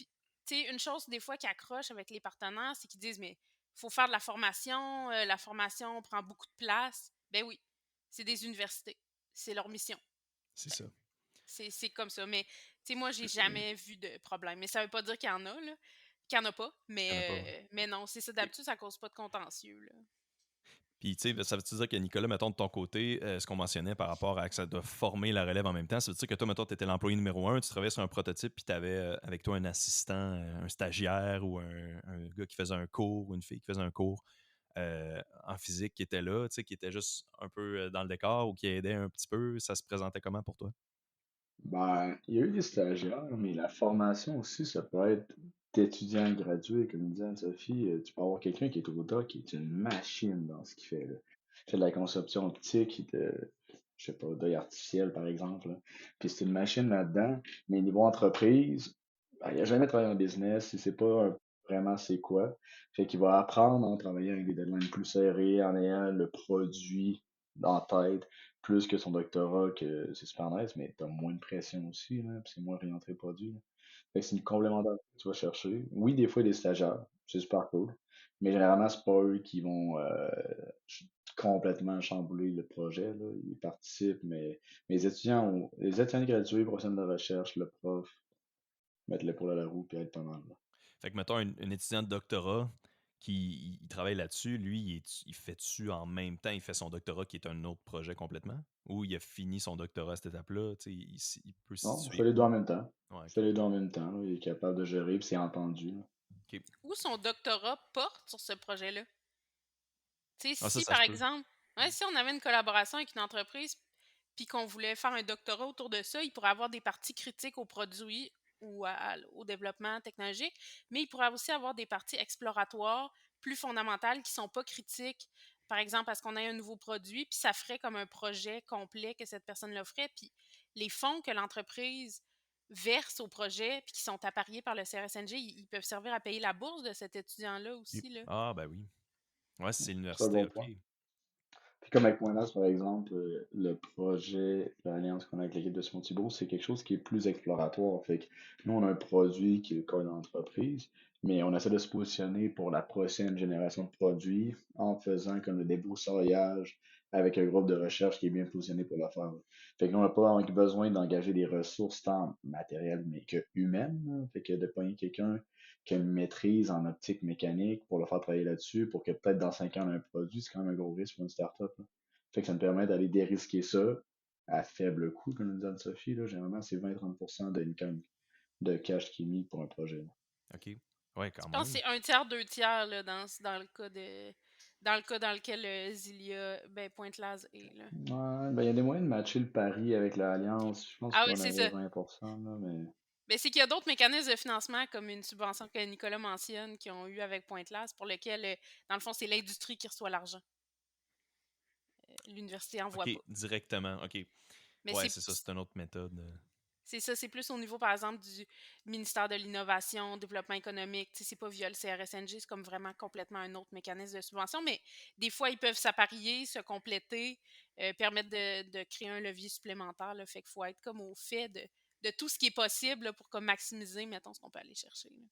Puis, une chose des fois qui accroche avec les partenaires, c'est qu'ils disent, mais il faut faire de la formation prend beaucoup de place. Ben oui, c'est des universités. C'est leur mission. C'est ça. C'est comme ça. Mais, moi, j'ai jamais vu de problème. Mais ça veut pas dire qu'il y en a, là. Qu'il y en a pas. Il n'y en a pas. Mais non, c'est ça. D'habitude, ça cause pas de contentieux, là. Puis, tu sais, ça veut-tu dire que Nicolas, mettons, de ton côté, ce qu'on mentionnait par rapport à que ça doit former la relève en même temps, ça veut dire que toi, mettons, tu étais l'employé numéro 1, tu travaillais sur un prototype, puis tu avais avec toi un assistant, un stagiaire ou un gars qui faisait un cours ou une fille qui faisait un cours en physique qui était là, tu sais, qui était juste un peu dans le décor ou qui aidait un petit peu. Ça se présentait comment pour toi? Ben, il y a eu des stagiaires, mais la formation aussi, ça peut être d'étudiants gradués, comme disait Anne-Sophie. Tu peux avoir quelqu'un qui est au doc, qui est une machine dans ce qu'il fait, là. Il fait de la conception optique, je sais pas, d'œil artificiel, par exemple, là. Puis c'est une machine là-dedans, mais niveau entreprise, ben, il a jamais travaillé en business, il sait pas vraiment c'est quoi. Fait qu'il va apprendre en travaillant avec des deadlines plus serrés, en ayant le produit en tête, plus que son doctorat, que c'est super nice, mais t'as moins de pression aussi, là, puis c'est moins orienté produit, là. Fait que c'est une complémentarité que tu vas chercher. Oui, des fois, il y a des stagiaires, c'est super cool, mais généralement, c'est pas eux qui vont complètement chambouler le projet, là. Ils participent, mais les étudiants gradués, professionnels de recherche, le prof, mettre l'épaule à la roue, puis être pas mal, là. Fait que, mettons, un étudiant de doctorat qui il travaille là-dessus, lui, il fait-tu en même temps, il fait son doctorat qui est un autre projet complètement? Ou il a fini son doctorat à cette étape-là? Tu sais, il peut se Non, je situer fais les deux où? en même temps. Ouais, Je OK. fais les deux en même temps, là. Il est capable de gérer, puis c'est entendu, là. OK. Où son doctorat porte sur ce projet-là? Ah, ça, Si ça par se peut. exemple, ouais, si on avait une collaboration avec une entreprise puis qu'on voulait faire un doctorat autour de ça, il pourrait avoir des parties critiques au produit ou au développement technologique, mais il pourrait aussi avoir des parties exploratoires plus fondamentales qui sont pas critiques. Par exemple, parce qu'on a un nouveau produit, puis ça ferait comme un projet complet que cette personne l'offrait, puis les fonds que l'entreprise verse au projet, puis qui sont appariés par le CRSNG, ils peuvent servir à payer la bourse de cet étudiant-là aussi, là. Ah, ben oui. Ouais, si c'est C'est un l'université, bon OK. point. Puis comme avec Moinas, par exemple, le projet, l'alliance qu'on a avec l'équipe de Simon Thibault, c'est quelque chose qui est plus exploratoire. Fait que nous, on a un produit qui est le corps d'entreprise, mais on essaie de se positionner pour la prochaine génération de produits en faisant comme le débroussaillage avec un groupe de recherche qui est bien positionné pour le faire. Fait que nous, on n'a pas besoin d'engager des ressources tant matérielles, mais que humaines, là. Fait que de pogner quelqu'un qui a une maîtrise en optique mécanique pour le faire travailler là-dessus, pour que peut-être dans 5 ans, on a un produit, c'est quand même un gros risque pour une startup, là. Fait que ça me permet d'aller dérisquer ça à faible coût, comme nous dit Anne-Sophie, là. Généralement, c'est 20-30% de cash qui est mis pour un projet, là. OK. Ouais, Je quand pense que même. c'est un tiers, deux tiers là, dans le cas dans lequel Zilia, ben Pointe-Laz est là. Ouais, ben, il y a des moyens de matcher le pari avec Ok. l'Alliance. Je pense Ah oui, qu'on c'est avait ça. 20%, là, mais. Mais c'est qu'il y a d'autres mécanismes de financement, comme une subvention que Nicolas mentionne, qui ont eu avec Pointe-Classe, pour lequel, dans le fond, c'est l'industrie qui reçoit l'argent. L'université n'envoie OK, pas. directement. OK. Mais Ouais, c'est ça, c'est une autre méthode. c'est ça, c'est plus au niveau, par exemple, du ministère de l'Innovation, Développement économique. Tu sais, c'est pas via le CRSNG, c'est comme vraiment complètement un autre mécanisme de subvention. Mais des fois, ils peuvent s'apparier, se compléter, permettre de créer un levier supplémentaire. Là. Fait qu'il faut être comme au fait de tout ce qui est possible là, pour comme maximiser, mettons, ce qu'on peut aller chercher. Là.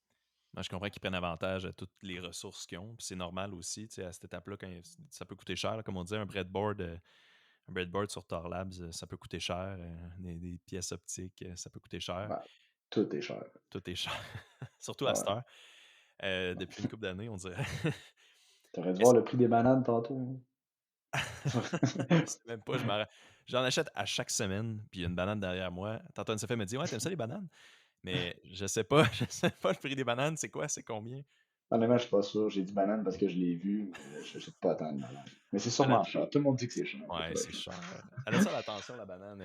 Moi, je comprends qu'ils prennent avantage à toutes les ressources qu'ils ont. Puis c'est normal aussi, tu sais, à cette étape-là, quand ça peut coûter cher. Là, comme on dit, un breadboard sur Tor Labs, ça peut coûter cher. Des pièces optiques, ça peut coûter cher. Ben, tout est cher. Tout est cher. Surtout à Ah cette ouais. heure. Depuis une couple d'années, on dirait. T'aurais dû Est-ce- voir le prix des bananes tantôt. Je sais même pas, j'en achète à chaque semaine, puis il y a une banane derrière moi. Tantôt, ça fait me dire ouais, t'aimes ça les bananes? Mais je sais pas, je sais pas le prix des bananes, c'est quoi, c'est combien? Honnêtement, je suis pas sûr. J'ai dit banane parce que je l'ai vu, mais je sais pas tant de banane. Mais c'est Elle a- sûrement cher. Tout le monde dit que c'est cher. Ouais, c'est cher. Elle a ça l'attention, la banane.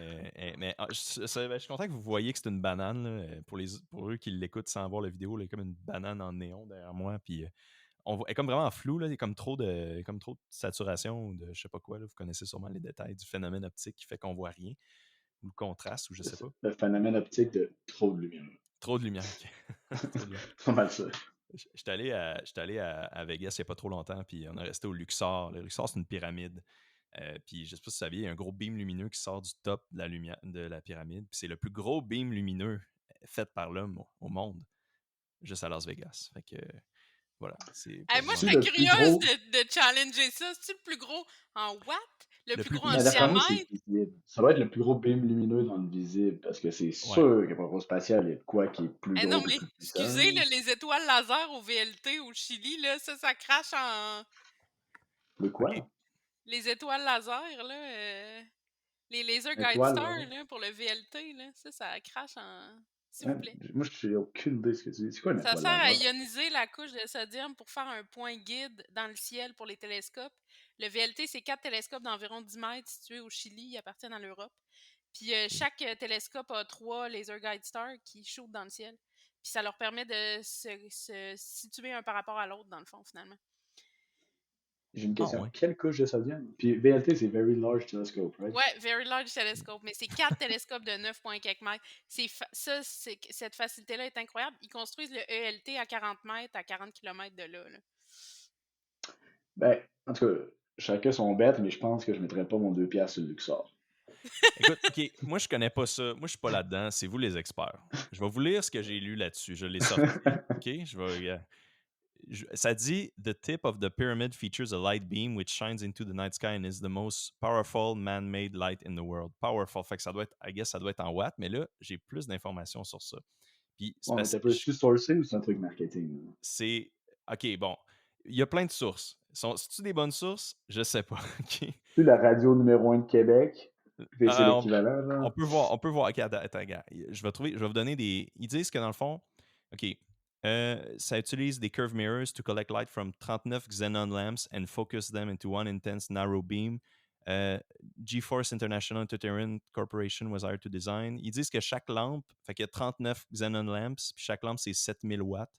Mais je suis content que vous voyez que c'est une banane. Là. Pour eux qui l'écoutent sans voir la vidéo, il y a comme une banane en néon derrière moi. Puis elle est comme vraiment floue. Là. Il y a comme trop de saturation ou de je sais pas quoi. Là. Vous connaissez sûrement les détails du phénomène optique qui fait qu'on voit rien. Ou le contraste, ou je sais C'est pas. le phénomène optique de trop de lumière. Trop de lumière. Trop de lumière. C'est pas mal ça. J'étais allé à Vegas il n'y a pas trop longtemps, puis on est resté au Luxor. Le Luxor, c'est une pyramide. Puis je sais pas si vous saviez, il y a un gros beam lumineux qui sort du top de la lumière de la pyramide. Puis c'est le plus gros beam lumineux fait par l'homme au monde, juste à Las Vegas. Fait que voilà, c'est Hey, pour moi, vous je C'est en serais le dire. plus curieuse gros. de challenger ça. C'est-tu le plus gros en watts? Le Le plus plus gros en Mais d'après moi, c'est diamètre? visible. Ça doit être le plus gros beam lumineux dans le visible, parce que c'est Ouais. sûr qu'à propos spatial, il y a de quoi qui est plus Eh non, gros et mais plus excusez, puissant. là, les étoiles laser au VLT au Chili, là, ça crache en. Le OK. quoi? Les étoiles laser, là, les Laser Guide Étoile, Star, là. là, pour le VLT, là, ça crache en. S'il vous Hein? plaît. Moi, je n'ai aucune idée de ce que tu dis. C'est quoi une Ça étoile sert à laser? ioniser la couche de sodium pour faire un point guide dans le ciel pour les télescopes. Le VLT, c'est 4 télescopes d'environ 10 mètres situés au Chili, ils appartiennent à l'Europe. Puis chaque télescope a 3 laser guide stars qui shootent dans le ciel. Puis ça leur permet de se situer un par rapport à l'autre, dans le fond, finalement. J'ai une Ah question. ouais. Quelle couche de sodium? Puis VLT, c'est Very Large Telescope, right? Ouais, Very Large Telescope, mais c'est 4 télescopes de 9 points quelques mètres. Cette facilité-là est incroyable. Ils construisent le ELT à 40 mètres, à 40 km de là. Ben, en tout cas, chacun son bête, mais je pense que je ne mettrais pas mon 2 piastres sur le Luxor. Écoute, OK, moi, je connais pas ça. Moi, je suis pas là-dedans. C'est vous les experts. Je vais vous lire ce que j'ai lu là-dessus. Je l'ai sorti. OK? Ça dit The tip of the pyramid features a light beam which shines into the night sky and is the most powerful man-made light in the world. Powerful. Fait que ça doit être, I guess, ça doit être en watts, mais là, j'ai plus d'informations sur ça. Puis, Bon, mais t'as pas su sourcer ou c'est un truc marketing? Là? c'est. OK, bon. Il y a plein de sources. C'est-tu des bonnes sources? Je sais pas. OK. Tu la radio numéro 1 de Québec, puis c'est On, l'équivalent, là. on peut voir. OK, attends, gars. Je vais vous donner des. Ils disent que dans le fond, OK, ça utilise des curve mirrors to collect light from 39 xenon lamps and focus them into one intense narrow beam. GeForce International Entertainment Corporation was hired to design. Ils disent que chaque lampe, fait qu'il y a 39 xenon lamps, puis chaque lampe, c'est 7000 watts.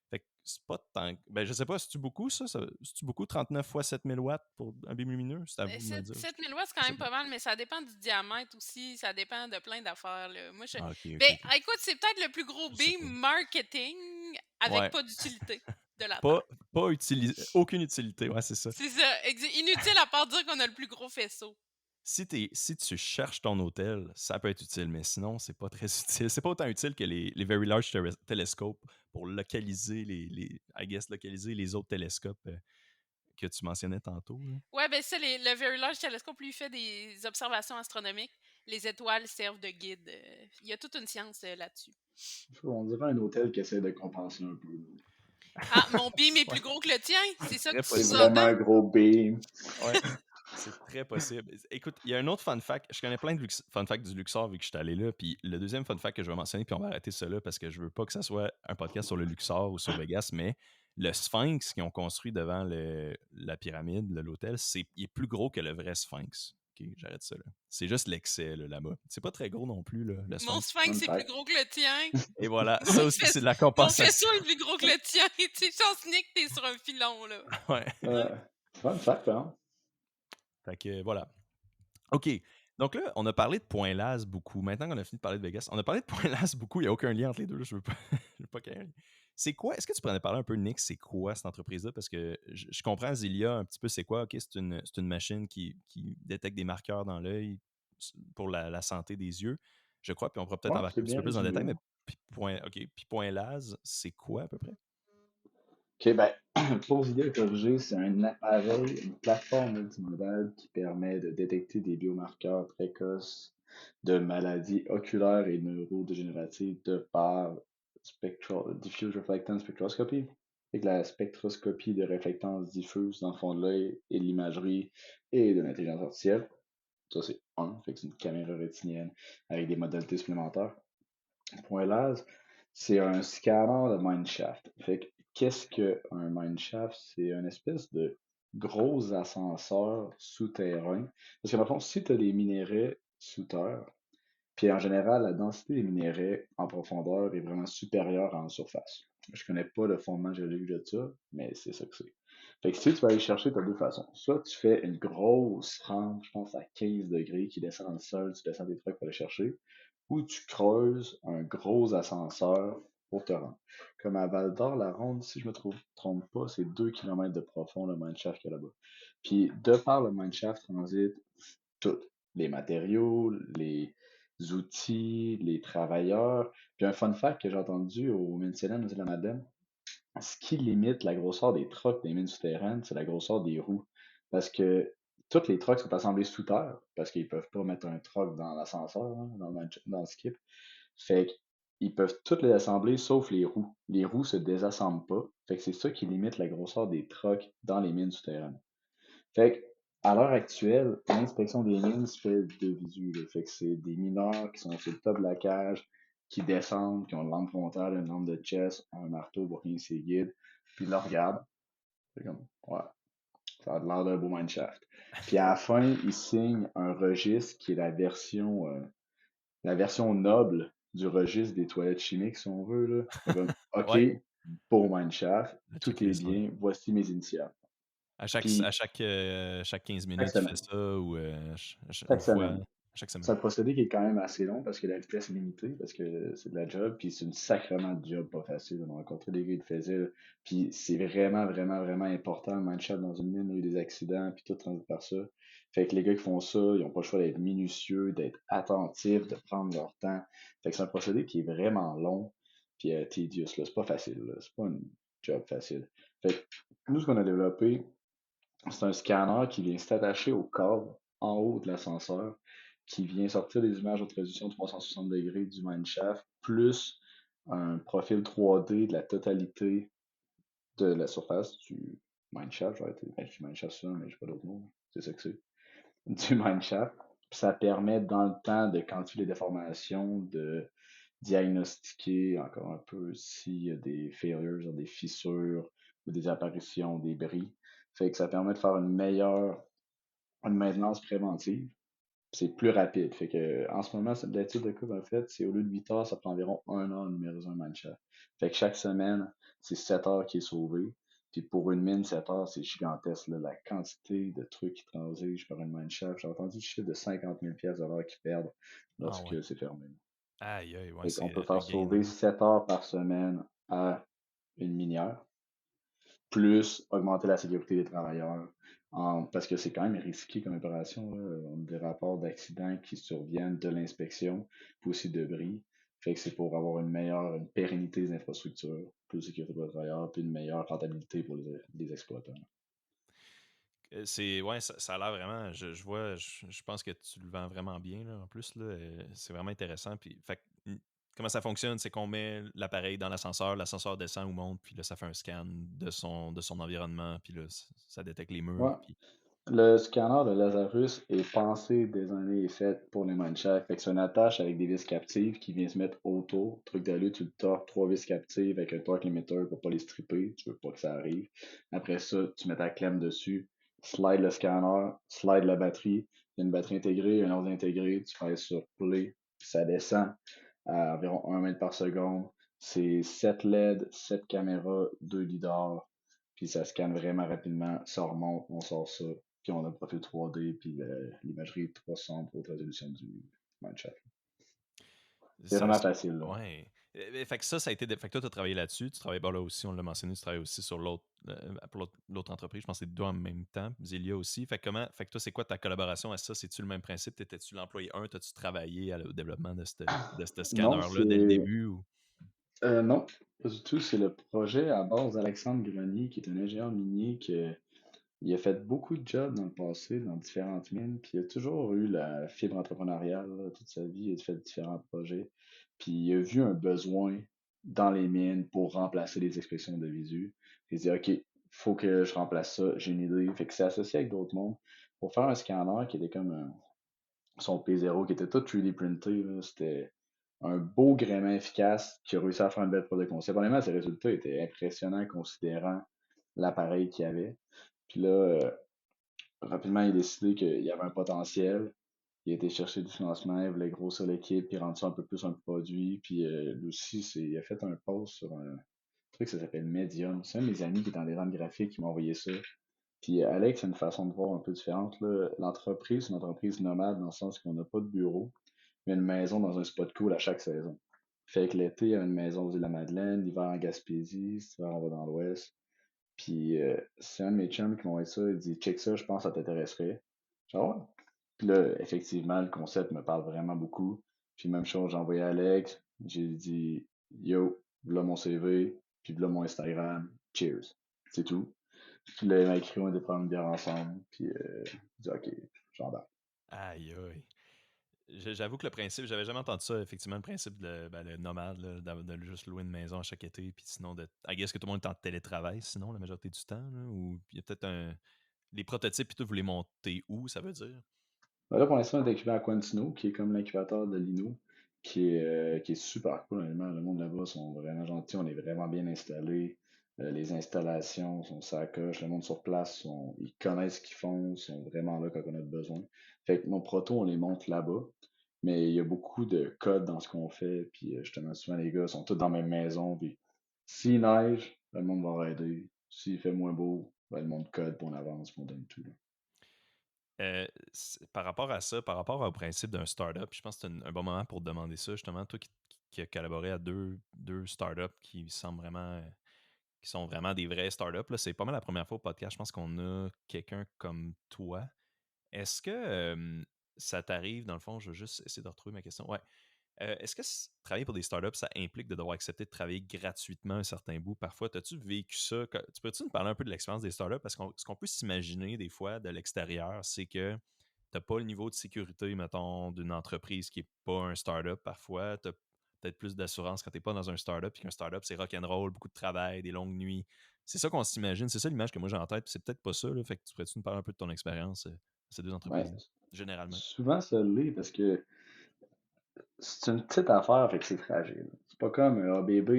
Fait que c'est pas tant. Ben, je sais pas, c'est-tu beaucoup ça? C'est-tu beaucoup 39 fois 7000 watts pour un beam lumineux? C'est à vous de me le dire. 7000 watts, c'est quand même pas mal, mais ça dépend du diamètre aussi. Ça dépend de plein d'affaires. Là. Moi, Ah, ok, Ben, ok. écoute, c'est peut-être le plus gros Je sais pas. beam marketing avec Ouais. pas d'utilité de la Pas, Terre. aucune utilité, ouais, c'est ça. C'est ça. Inutile à part dire qu'on a le plus gros faisceau. Si tu cherches ton hôtel, ça peut être utile, mais sinon, c'est pas très utile. C'est pas autant utile que les Very Large Telescopes pour localiser localiser les autres télescopes que tu mentionnais tantôt. Là. Ouais, ben ça, le Very Large Telescope, lui, fait des observations astronomiques. Les étoiles servent de guide. Il y a toute une science là-dessus. On dirait un hôtel qui essaie de compenser un peu. Ah, mon beam est Ouais. plus gros que le tien? C'est ça que Très tu C'est possible. vraiment un sous-entends? gros beam. Ouais, c'est très possible. Écoute, il y a un autre fun fact. Je connais plein de fun facts du Luxor vu que je suis allé là. Puis le deuxième fun fact que je vais mentionner, puis on va arrêter ça là parce que je veux pas que ça soit un podcast sur le Luxor ou sur Vegas, mais le Sphinx qu'ils ont construit devant la pyramide, l'hôtel, il est plus gros que le vrai Sphinx. OK, j'arrête ça, là. C'est juste l'excès, là, là-bas. C'est pas très gros non plus, là, le Mon sphinx. sphinx, Fun c'est plus fact. gros que le tien. Et voilà, Mon ça aussi, c'est fess- de la Mon faisceau compensation. est plus gros que le tien. Tu sais, chance Nick, t'es sur un filon, là. Ouais. Ouais. Fun fact, hein? Fait que voilà. OK. Donc là, on a parlé de Point Laz beaucoup. Maintenant qu'on a fini de parler de Vegas, on a parlé de Point Laz beaucoup. Il n'y a aucun lien entre les deux. Je veux pas, je veux pas qu'il y ait un lien. C'est quoi? Est-ce que tu pourrais nous parler un peu, Nick, c'est quoi cette entreprise-là? Parce que je comprends Zilia un petit peu, c'est quoi? OK, c'est une machine qui détecte des marqueurs dans l'œil pour la santé des yeux, je crois. Puis on pourra peut-être Ouais, embarquer c'est un petit bien peu plus en détail, résumé. mais puis Point Laz, c'est quoi à peu près? OK, ben, pour vidéo corrigée, c'est un appareil, une plateforme multimodale qui permet de détecter des biomarqueurs précoces de maladies oculaires et neurodégénératives de par diffuse reflectance spectroscopy. Fait que la spectroscopie de réflectance diffuse dans le fond de l'œil et de l'imagerie et de l'intelligence artificielle. Ça, c'est un. Fait que c'est une caméra rétinienne avec des modalités supplémentaires. Point LAS, c'est un scanner de mineshaft. Fait que, qu'est-ce qu'un mineshaft? C'est une espèce de gros ascenseur souterrain. Parce que dans le fond, si tu as des minéraux sous terre, puis en général, la densité des minéraux en profondeur est vraiment supérieure en surface. Je connais pas le fondement géologique de ça, mais c'est ça que c'est. Fait que si tu vas aller chercher, tu as deux façons. Soit tu fais une grosse rampe, je pense à 15 degrés, qui descend dans le sol, tu descends des trucs pour aller chercher, ou tu creuses un gros ascenseur pour te rendre. Comme à Val d'Or, la ronde, si je me trompe pas, c'est 2 km de profond le mineshaft qu'il y a là-bas. Puis de par le mineshaft transite tout. Les matériaux, les outils, les travailleurs. Puis un fun fact que j'ai entendu au Mine-Célène, aux Îles-de-la-Madeleine, ce qui limite la grosseur des trucks des mines souterraines, c'est la grosseur des roues. Parce que toutes les trucks sont assemblés sous terre, parce qu'ils peuvent pas mettre un truck dans l'ascenseur, hein, dans le skip. Fait qu'ils peuvent toutes les assembler sauf les roues. Les roues se désassemblent pas. Fait que c'est ça qui limite la grosseur des trucks dans les mines souterraines. Fait que, à l'heure actuelle, l'inspection des mines se fait de visu, là. Fait que c'est des mineurs qui sont sur le top de la cage, qui descendent, qui ont une lampe frontale, une lampe de chest, un marteau pour rien ses guides, puis ils le regardent. C'est comme, ouais, ça a l'air d'un beau mineshaft. Puis à la fin, ils signent un registre qui est la version noble du registre des toilettes chimiques, si on veut, là. Fait comme, OK, Ouais, beau mineshaft, la tout est checklist, ouais. bien, voici mes initiales. À Puis, chaque 15 chaque minutes, il fait semaine. ça ou une Chaque fois semaine. chaque C'est semaine. un procédé qui est quand même assez long parce que la vitesse est limitée, parce que c'est de la job, puis c'est une sacrément de job pas facile. On a rencontré des gars qui le faisaient, là. Puis c'est vraiment, vraiment, vraiment important. Le mindshot dans une mine, il y a eu des accidents, puis tout transite par ça. Fait que les gars qui font ça, ils n'ont pas le choix d'être minutieux, d'être attentifs, de prendre leur temps. Fait que c'est un procédé qui est vraiment long, puis tedious, là. C'est pas facile, là. C'est pas un job facile. Fait que nous, ce qu'on a développé, c'est un scanner qui vient s'attacher au câble en haut de l'ascenseur, qui vient sortir des images haute résolution 360 degrés du mineshaft, plus un profil 3D de la totalité de la surface du mineshaft. Je dis mineshaft souvent, mais j'ai pas d'autre mot. C'est ça que c'est. Du mineshaft. Puis ça permet, dans le temps, de quantifier les déformations, de diagnostiquer encore un peu s'il y a des failures, des fissures ou des apparitions, des bris. Fait que ça permet de faire une maintenance préventive. C'est plus rapide. Fait que, en ce moment, l'étude de coupe, en fait, c'est au lieu de 8 heures, ça prend environ 1 heure de numériser un mancha. Fait que chaque semaine, c'est 7 heures qui est sauvé. Puis pour une mine, 7 heures, c'est gigantesque, là, la quantité de trucs qui transigent par une mancha. J'ai entendu le chiffre de 50 000 pièces de l'heure qu'ils perdent Ah ouais. lorsque c'est fermé. Aïe, aïe, ouais, Fait qu'on c'est peut le faire gain, sauver 7 heures par semaine à une minière, plus augmenter la sécurité des travailleurs. Parce que c'est quand même risqué comme opération, là. On a des rapports d'accidents qui surviennent de l'inspection, puis aussi de bris. Fait que c'est pour avoir une pérennité des infrastructures, plus de sécurité pour les travailleurs, puis une meilleure rentabilité pour les exploitants. Ouais, ça a l'air vraiment. Je vois, je pense que tu le vends vraiment bien là, en plus. Là, c'est vraiment intéressant. Puis, comment ça fonctionne, c'est qu'on met l'appareil dans l'ascenseur descend ou monte, puis là, ça fait un scan de son environnement, puis là, ça détecte les murs. Ouais. Puis... Le scanner de Lazarus est pensé, designé et fait pour les mindshafts. Fait que c'est une attache avec des vis captives qui vient se mettre autour. Truc d'aller, tu le torques, 3 vis captives avec un torque limiter pour pas les stripper. Tu veux pas que ça arrive. Après ça, tu mets ta clem dessus. slide le scanner, slide la batterie. Il y a une batterie intégrée, un ordi intégré, tu fais sur play, puis ça descend à environ 1 mètre par seconde. C'est 7 LED, 7 caméras, 2 lidars, puis ça scanne vraiment rapidement, ça remonte, on sort ça, puis on a le profil 3D, puis l'imagerie 360 haute résolution du Mindshot. C'est Ça, vraiment facile, là. ouais. Fait que ça a été. Fait que toi, tu as travaillé là-dessus. Tu travailles là aussi, on l'a mentionné, tu travailles aussi sur pour l'autre entreprise. Je pense que c'est deux en même temps. Zélia aussi. Fait que toi, c'est quoi ta collaboration à ça? C'est-tu le même principe? T'étais-tu l'employé 1? T'as-tu travaillé au développement de ce Non, scanner-là dès le c'est début? Ou... non, pas du tout. C'est le projet à base d'Alexandre Grenier, qui est un ingénieur minier il a fait beaucoup de jobs dans le passé, dans différentes mines, puis il a toujours eu la fibre entrepreneuriale là, toute sa vie. Il a fait différents projets, puis il a vu un besoin dans les mines pour remplacer les expressions de visu. Il s'est dit, OK, faut que je remplace ça, j'ai une idée. Fait que c'est associé avec d'autres mondes pour faire un scanner qui était comme son P0, qui était tout 3D printé, là. C'était un beau gréement efficace qui a réussi à faire une belle preuve de concept. Honnêtement, ses résultats étaient impressionnants considérant l'appareil qu'il y avait. Puis là, rapidement, il a décidé qu'il y avait un potentiel. Il a été chercher du financement, il voulait grossir l'équipe, puis rendre ça un peu plus un produit. Puis lui aussi, il a fait un post sur un truc, ça s'appelle Medium. C'est un de mes amis qui est dans les rangs graphiques qui m'a envoyé ça. Puis Alex a une façon de voir un peu différente, là. L'entreprise, c'est une entreprise nomade dans le sens qu'on n'a pas de bureau, mais une maison dans un spot cool à chaque saison. Fait que l'été, il y a une maison aux Îles-de-la-Madeleine, l'hiver en Gaspésie, cet hiver, on va dans l'ouest. Puis c'est un de mes chums qui m'a dit ça, il dit check ça, je pense que ça t'intéresserait. Genre, ouais. Puis là, effectivement, le concept me parle vraiment beaucoup. Puis même chose, j'ai envoyé à Alex, j'ai dit yo, voilà mon CV, puis voilà mon Instagram, cheers. C'est tout. Puis là, il m'a écrit, on était prendre une bière ensemble, puis j'ai dit ok, j'embarque. Aïe, aïe. J'avoue que le principe, j'avais jamais entendu ça, effectivement, le principe le nomade, là, de juste louer une maison à chaque été, puis sinon, I guess que tout le monde est en télétravail, sinon, la majorité du temps, là, ou il y a peut-être les prototypes, puis tout, vous les montez où, ça veut dire? Ben là, pour l'instant, on est équipé à Quantino, qui est comme l'incubateur de l'INO, qui est super cool, honnêtement. Le monde là-bas sont vraiment gentils, on est vraiment bien installés. Les installations sont ça coche, le monde sur place, ils connaissent ce qu'ils font, sont vraiment là quand on a besoin. Fait que nos protos, on les monte là-bas, mais il y a beaucoup de codes dans ce qu'on fait, puis justement, souvent les gars sont tous dans la même maison, puis s'il neige, le monde va aider. S'il fait moins beau, ben, le monde code, puis on avance, puis on donne tout, là. Par rapport à ça, par rapport au principe d'un startup, je pense que c'est un bon moment pour te demander ça, justement, toi qui as collaboré à deux startups qui sont vraiment des vrais startups, là, c'est pas mal la première fois au podcast, je pense qu'on a quelqu'un comme toi. Est-ce que ça t'arrive, dans le fond, je vais juste essayer de retrouver ma question. Ouais. Est-ce que travailler pour des startups, ça implique de devoir accepter de travailler gratuitement un certain bout parfois? As-tu vécu ça? Tu peux-tu nous parler un peu de l'expérience des startups? Parce que ce qu'on peut s'imaginer des fois de l'extérieur, c'est que tu n'as pas le niveau de sécurité, mettons, d'une entreprise qui n'est pas un startup parfois. Tu as peut-être plus d'assurance quand tu n'es pas dans un startup, puis qu'un startup, c'est rock'n'roll, beaucoup de travail, des longues nuits. C'est ça qu'on s'imagine. C'est ça l'image que moi j'ai en tête, puis c'est peut-être pas ça. Là. Fait que tu pourrais-tu nous parler un peu de ton expérience ces deux Ouais, entreprises-là, généralement? souvent ça l'est parce que c'est une petite affaire, fait que c'est fragile. C'est pas comme ABB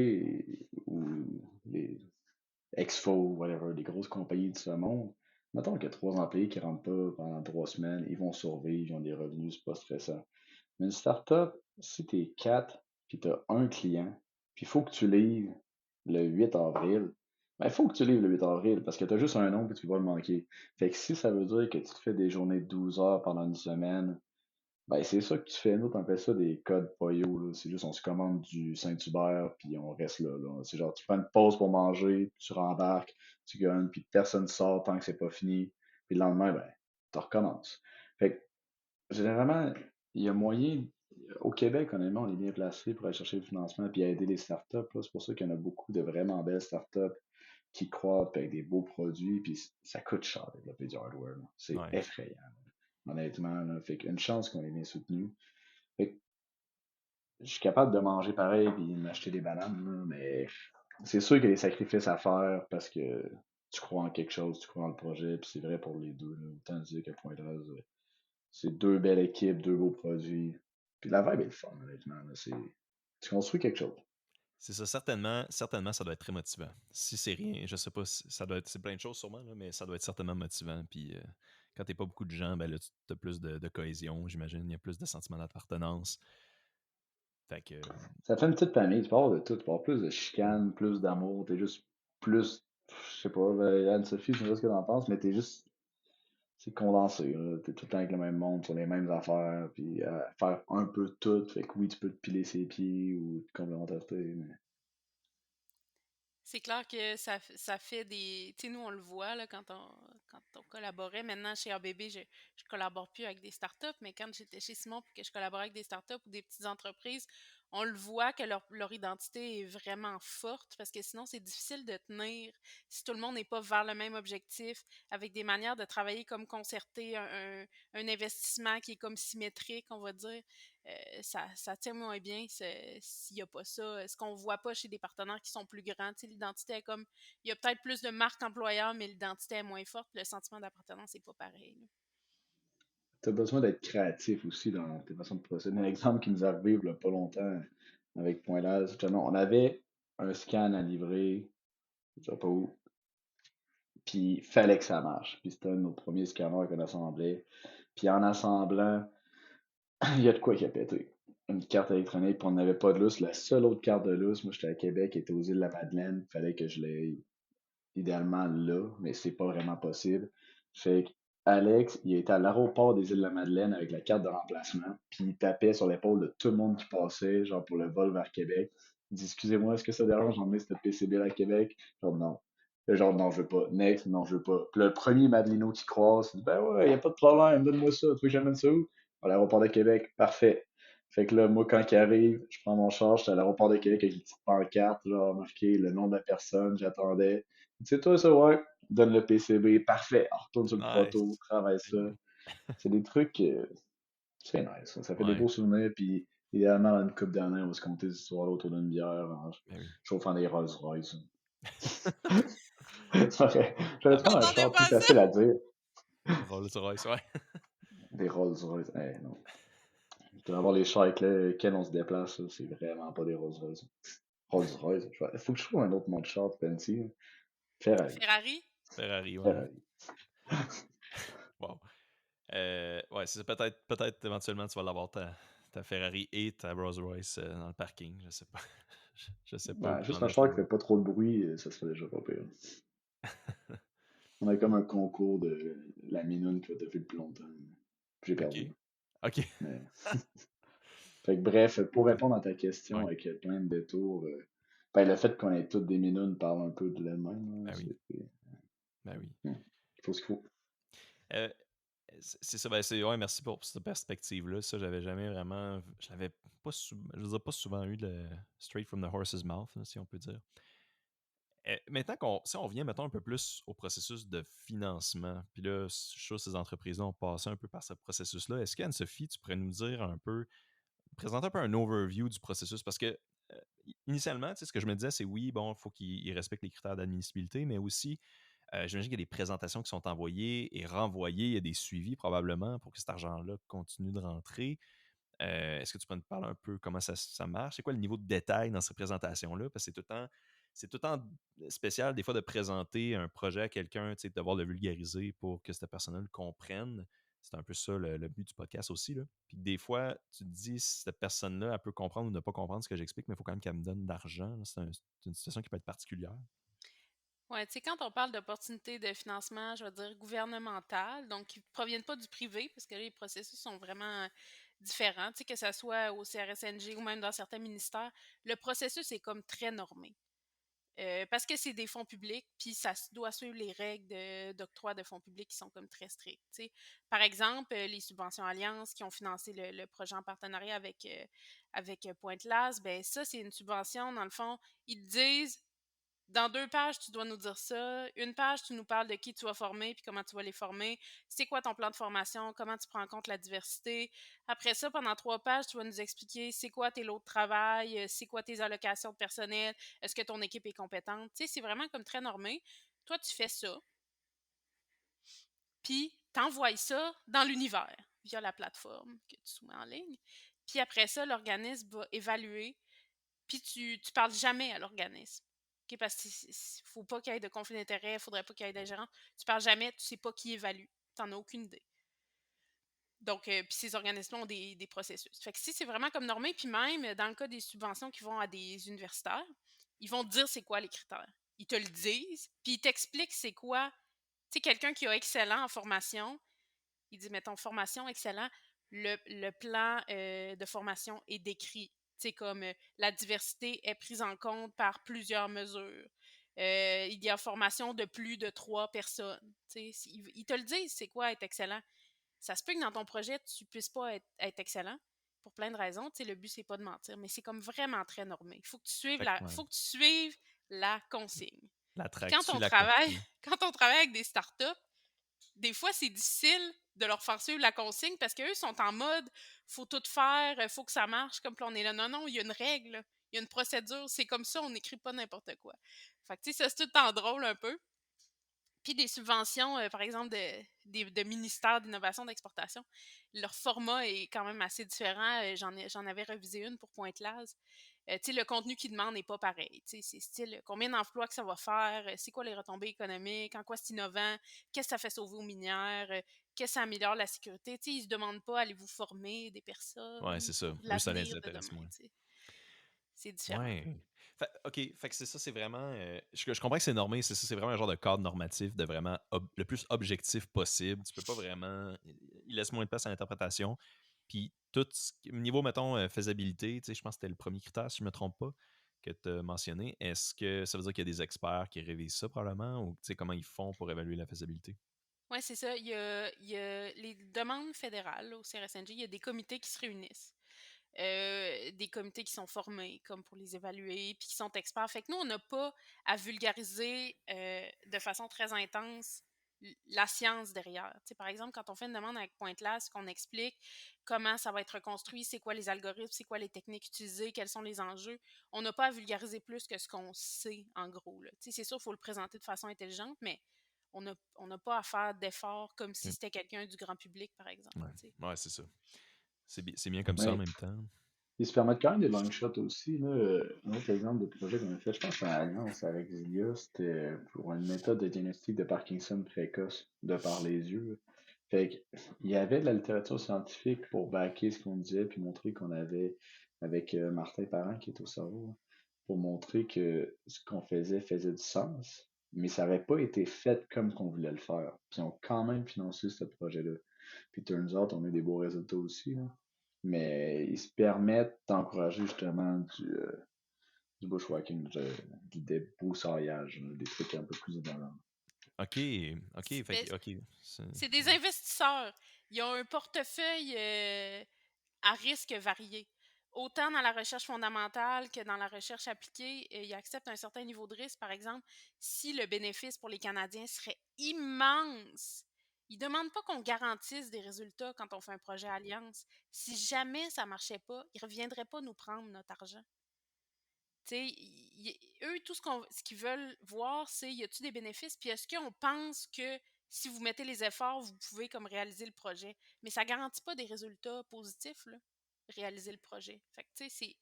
ou les Exfo, whatever, les grosses compagnies de ce monde. Mettons qu'il y a 3 employés qui rentrent pas pendant 3 semaines, ils vont survivre, ils ont des revenus, c'est pas stressant. Mais une startup, si t'es 4, puis t'as un client, puis il faut que tu livres le 8 avril, ben il faut que tu livres le 8 avril, parce que t'as juste un nombre et tu vas le manquer. Fait que si ça veut dire que tu te fais des journées de 12 heures pendant une semaine, ben, c'est ça que tu fais. Nous, on appelle ça des codes poyo, là. C'est juste, on se commande du Saint-Hubert, puis on reste là, là. C'est genre, tu prends une pause pour manger, puis tu rembarques, tu gagnes, puis personne sort tant que c'est pas fini. Puis le lendemain, ben, tu recommences. Fait que, généralement, il y a moyen, au Québec, honnêtement, on est bien placé pour aller chercher le financement puis aider les startups, là. C'est pour ça qu'il y en a beaucoup de vraiment belles startups qui croient avec des beaux produits, puis ça coûte cher de développer du hardware, là. C'est Ouais. effrayant, honnêtement, là. Fait qu'une chance qu'on est bien soutenu. Fait que je suis capable de manger pareil puis m'acheter des bananes, là, mais c'est sûr qu'il y a des sacrifices à faire parce que tu crois en quelque chose, tu crois en le projet, puis c'est vrai pour les deux, là. Autant dire que Pointreuse, c'est deux belles équipes, deux beaux produits. Puis la vibe est le fun, honnêtement, là. Tu construis quelque chose. C'est ça, certainement, certainement, ça doit être très motivant. Si c'est rien, je sais pas, ça doit être, c'est plein de choses sûrement, là, mais ça doit être certainement motivant. Puis quand t'es pas beaucoup de gens, ben là, tu as plus de cohésion, j'imagine. Il y a plus de sentiment d'appartenance. Fait que, Ça fait une petite famille, tu peux avoir de tout, tu peux avoir plus de chicanes, plus d'amour, t'es juste plus, je sais pas, Anne-Sophie, je sais pas ce que t'en penses, mais t'es juste, c'est condensé, là. T'es tout le temps avec le même monde, sur les mêmes affaires, puis faire un peu tout, fait que oui, tu peux te piler ses pieds ou te complémentarité, mais C'est clair que ça fait des. Tu sais, nous, on le voit là, quand on collaborait. Maintenant, chez ABB, je collabore plus avec des startups, mais quand j'étais chez Simon et que je collaborais avec des startups ou des petites entreprises, on le voit que leur identité est vraiment forte parce que sinon, c'est difficile de tenir si tout le monde n'est pas vers le même objectif, avec des manières de travailler comme concerté, un investissement qui est comme symétrique, on va dire. Ça tient moins bien s'il n'y a pas ça. Ce qu'on ne voit pas chez des partenaires qui sont plus grands. Tu sais, l'identité est comme. Il y a peut-être plus de marques employeurs, mais l'identité est moins forte. Le sentiment d'appartenance n'est pas pareil. Là. t'as besoin d'être créatif aussi dans tes façons de procéder. Un exemple qui nous est arrivé il y a pas longtemps avec Pointlaz, justement, on avait un scan à livrer, je sais pas où, puis fallait que ça marche. Puis c'était un de nos premiers scanners qu'on assemblait. Puis en assemblant, il y a de quoi qui a pété. Une carte électronique, puis on n'avait pas de lousse. La seule autre carte de lousse, moi j'étais à Québec, était aux îles de la Madeleine. Fallait que je l'aie idéalement là, mais c'est pas vraiment possible. Fait que Alex, il était à l'aéroport des îles de la Madeleine avec la carte de remplacement, puis il tapait sur l'épaule de tout le monde qui passait, genre pour le vol vers Québec. Il dit, excusez-moi, est-ce que ça dérange d'emmener cette PCB à Québec? Genre non. Genre non, je veux pas. Next, non, je veux pas. Puis le premier Madelino qui croise, il dit, ben ouais, y a pas de problème, donne-moi ça, tu veux que j'amène ça où? À l'aéroport de Québec, parfait. Fait que là, moi, quand il arrive, je prends mon charge, j'étais à l'aéroport de Québec avec une petite pancarte, genre marqué le nom de la personne, j'attendais. C'est toi ça, ouais. Donne le PCB, parfait. On retourne sur le proto, nice. travaille ça. Ben C'est des trucs, c'est nice. Ça fait des ouais, beaux souvenirs, puis idéalement, dans une couple d'années, on va se compter des histoires autour d'une bière, en ben oui. chauffant des Rolls-Royce. J'aurais On trouvé un m'attendait char pas plus à ça! facile à dire. Rolls-Royce, ouais. Des Rolls-Royce. Eh, non. Tu vas avoir les chars avec lesquels on se déplace, là, c'est vraiment pas des Rolls-Royce. Rolls-Royce. Faut que je trouve un autre nom de char, Fancy. Ferrari. Ferrari? Ferrari, ouais. Ferrari. Wow. Ouais, c'est peut-être éventuellement tu vas l'avoir ta Ferrari et ta Rolls-Royce dans le parking. Je sais pas. Je sais pas où Ouais, tu juste en un es char trop qui loin. fait pas trop de bruit, ça serait déjà pas pire. On a comme un concours de la minoune qui va te faire le plus longtemps. J'ai perdu. OK. OK. Mais... Fait que bref, pour Puis- répondre à ta question ouais, avec plein de détours, ben, le fait qu'on ait toutes des minounes parle un peu de l'elle-même, hein. ben oui. Ben oui. Il faut ce qu'il faut. Euh, c'est ça, ben c'est ouais, merci pour cette perspective-là. Ça, j'avais jamais vraiment. Je l'avais pas je veux dire, pas souvent eu le straight from the horse's mouth, là, si on peut dire. Maintenant si on revient, mettons, un peu plus au processus de financement, puis là, je suis sûr que ces entreprises-là ont passé un peu par ce processus-là. Est-ce qu'Anne-Sophie, tu pourrais nous dire un peu, présenter un peu un overview du processus? Parce que initialement, tu sais, ce que je me disais, c'est oui, bon, il faut qu'ils respectent les critères d'admissibilité, mais aussi, j'imagine qu'il y a des présentations qui sont envoyées et renvoyées, il y a des suivis probablement pour que cet argent-là continue de rentrer. Est-ce que tu peux nous parler un peu comment ça marche? C'est quoi le niveau de détail dans ces présentations-là? Parce que c'est tout le temps spécial, des fois, de présenter un projet à quelqu'un, tu sais, de devoir le vulgariser pour que cette personne-là le comprenne. C'est un peu ça le but du podcast aussi, là. Puis des fois, tu te dis, si cette personne-là, elle peut comprendre ou ne pas comprendre ce que j'explique, mais il faut quand même qu'elle me donne de l'argent, là. C'est une situation qui peut être particulière. Ouais, tu sais, quand on parle d'opportunités de financement, je vais dire gouvernementales, donc qui ne proviennent pas du privé, parce que là, les processus sont vraiment différents, tu sais, que ce soit au CRSNG ou même dans certains ministères, le processus est comme très normé. Parce que c'est des fonds publics, puis doit suivre les règles d'octroi de fonds publics qui sont comme très strictes. Tu sais. Par exemple, les subventions Alliance qui ont financé le projet en partenariat avec Pointe-Las, ben ça, c'est une subvention, dans le fond, ils te disent dans 2 pages, tu dois nous dire ça. Une page, tu nous parles de qui tu vas former puis comment tu vas les former. C'est quoi ton plan de formation? Comment tu prends en compte la diversité? Après ça, pendant 3 pages, tu vas nous expliquer c'est quoi tes lots de travail, c'est quoi tes allocations de personnel, est-ce que ton équipe est compétente? Tu sais, c'est vraiment comme très normé. Toi, tu fais ça, puis t'envoies ça dans l'univers via la plateforme que tu soumets en ligne. Puis après ça, l'organisme va évaluer puis tu parles jamais à l'organisme. OK? Parce qu'il faut pas qu'il y ait de conflit d'intérêt, il faudrait pas qu'il y ait d'ingérence. Tu parles jamais, tu sais pas qui évalue. Tu n'en as aucune idée. Donc, puis ces organismes-là ont des processus. Fait que si c'est vraiment comme normé, puis même dans le cas des subventions qui vont à des universitaires, ils vont te dire c'est quoi les critères. Ils te le disent, puis ils t'expliquent c'est quoi. Tu sais, quelqu'un qui a excellent en formation, il dit, mettons, formation excellent, le plan de formation est décrit. Tu sais, comme la diversité est prise en compte par plusieurs mesures. Il y a formation de plus de 3 personnes. Tu sais, ils te le disent, c'est quoi être excellent. Ça se peut que dans ton projet, tu puisses pas être excellent pour plein de raisons. Tu sais, le but, c'est pas de mentir, mais c'est comme vraiment très normé. Il faut que tu suives Fait que, ouais, faut que tu suives la consigne. la Puis traque, tu la consigne. quand on travaille avec des startups, des fois, c'est difficile de leur faire suivre la consigne parce qu'eux sont en mode faut tout faire, faut que ça marche. Comme puis on est là, non, non, il y a une règle, là. Il y a une procédure, c'est comme ça, on n'écrit pas n'importe quoi. Fait que, tu sais, ça, c'est tout le temps drôle un peu. Puis des subventions, par exemple, de ministères d'innovation d'exportation, leur format est quand même assez différent. J'en avais revisé une pour Pointe-Laz. Tu sais, le contenu qu'ils demandent n'est pas pareil. Tu sais, c'est style combien d'emplois que ça va faire, c'est quoi les retombées économiques, en quoi c'est innovant, qu'est-ce que ça fait sauver aux minières, qu'est-ce que ça améliore la sécurité. Tu sais, ils se demandent pas allez-vous former des Ouais, personnes c'est ça. pour Eux, ça les l'avenir de intéresse demain. moins. Tu sais. C'est différent un peu. Ouais. OK, fait que c'est ça, c'est vraiment. Je comprends que c'est normé, c'est ça, c'est vraiment un genre de cadre normatif de vraiment le plus objectif possible. Tu peux pas vraiment. Il laisse moins de place à l'interprétation. Puis, niveau, mettons, faisabilité, tu sais, je pense que c'était le premier critère, si je me trompe pas, que tu as mentionné. Est-ce que ça veut dire qu'il y a des experts qui révisent ça probablement ou tu sais, comment ils font pour évaluer la faisabilité? Oui, c'est ça. Il y a les demandes fédérales là, au CRSNG, il y a des comités qui se réunissent. Des comités qui sont formés comme pour les évaluer, puis qui sont experts. Fait que nous, on n'a pas à vulgariser de façon très intense la science derrière. Tu sais, par exemple, quand on fait une demande avec Pointe-Laz, qu'on explique comment ça va être reconstruit, c'est quoi les algorithmes, c'est quoi les techniques utilisées, quels sont les enjeux, on n'a pas à vulgariser plus que ce qu'on sait en gros. Là. Tu sais, c'est sûr, il faut le présenter de façon intelligente, mais on n'a pas à faire d'efforts comme si Ok. c'était quelqu'un du grand public, par exemple. Ouais, Tu sais. ouais, c'est ça. C'est bien comme ça en Mais même temps. ils se permettent quand même des long shots aussi. Là. Un autre exemple de projet qu'on a fait, je pense, en alliance avec Zilia, c'était pour une méthode de diagnostic de Parkinson précoce de par les yeux. Fait que, il y avait de la littérature scientifique pour backer ce qu'on disait, puis montrer qu'on avait, avec Martin Parent qui est au cerveau, pour montrer que ce qu'on faisait du sens, mais ça n'avait pas été fait comme qu'on voulait le faire. Puis ils ont quand même financé ce projet-là. Puis turns out, on a eu des beaux résultats aussi, là. Mais ils se permettent d'encourager justement du bushwhacking, du débroussaillage, des trucs un peu plus innovants. OK, OK, fait Mais que, OK. c'est des investisseurs. Ils ont un portefeuille à risque varié. Autant dans la recherche fondamentale que dans la recherche appliquée, ils acceptent un certain niveau de risque. Par exemple, si le bénéfice pour les Canadiens serait immense, ils ne demandent pas qu'on garantisse des résultats quand on fait un projet Alliance. Si jamais ça ne marchait pas, ils ne reviendraient pas nous prendre notre argent. Tu sais, eux, ce qu'ils veulent voir, c'est y a-t-il des bénéfices, puis est-ce qu'on pense que si vous mettez les efforts, vous pouvez comme réaliser le projet. Mais ça ne garantit pas des résultats positifs, là, réaliser le projet. Fait que, tu sais,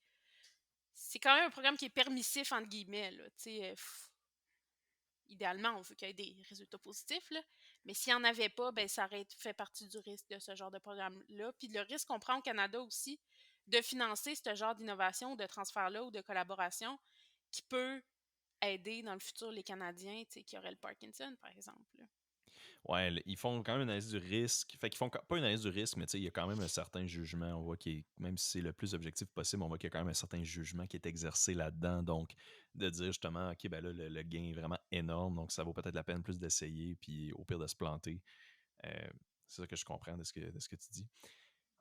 c'est quand même un programme qui est permissif, entre guillemets, là. Tu sais, idéalement, on veut qu'il y ait des résultats positifs, là. Mais s'il n'y en avait pas, ben, ça aurait fait partie du risque de ce genre de programme-là. Puis le risque qu'on prend au Canada aussi de financer ce genre d'innovation, de transfert-là ou de collaboration qui peut aider dans le futur les Canadiens qui auraient le Parkinson, par exemple. Là. Ouais, ils font quand même une analyse du risque. Fait qu'ils font pas une analyse du risque, mais tu sais, il y a quand même un certain jugement. On voit même si c'est le plus objectif possible, on voit qu'il y a quand même un certain jugement qui est exercé là-dedans. Donc, de dire justement, OK, ben là, le gain est vraiment énorme, donc ça vaut peut-être la peine plus d'essayer, puis au pire de se planter. Euh, c'est ça que je comprends de ce que tu dis.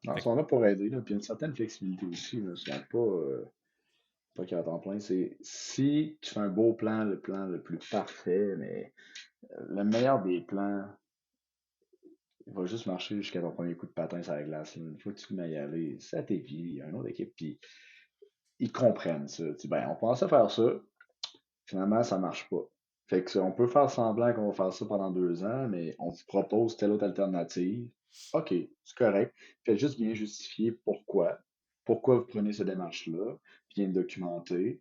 Non, ils Fait que, sont là pour aider, là, puis il y a une certaine flexibilité aussi. Là, c'est pas qu'il y a à temps plein. C'est si tu fais un beau plan, le plan le plus parfait, mais le meilleur des plans, il va juste marcher jusqu'à ton premier coup de patin sur la glace. Une fois que tu vas y aller, ça t'est il y a une autre équipe, puis ils comprennent ça. Tu dis, ben, on pensait faire ça, finalement, ça marche pas. Fait que on peut faire semblant qu'on va faire ça pendant 2 ans, mais on vous propose telle autre alternative. OK, c'est correct. Faites juste bien justifier pourquoi. pourquoi vous prenez cette démarche-là, bien documentée.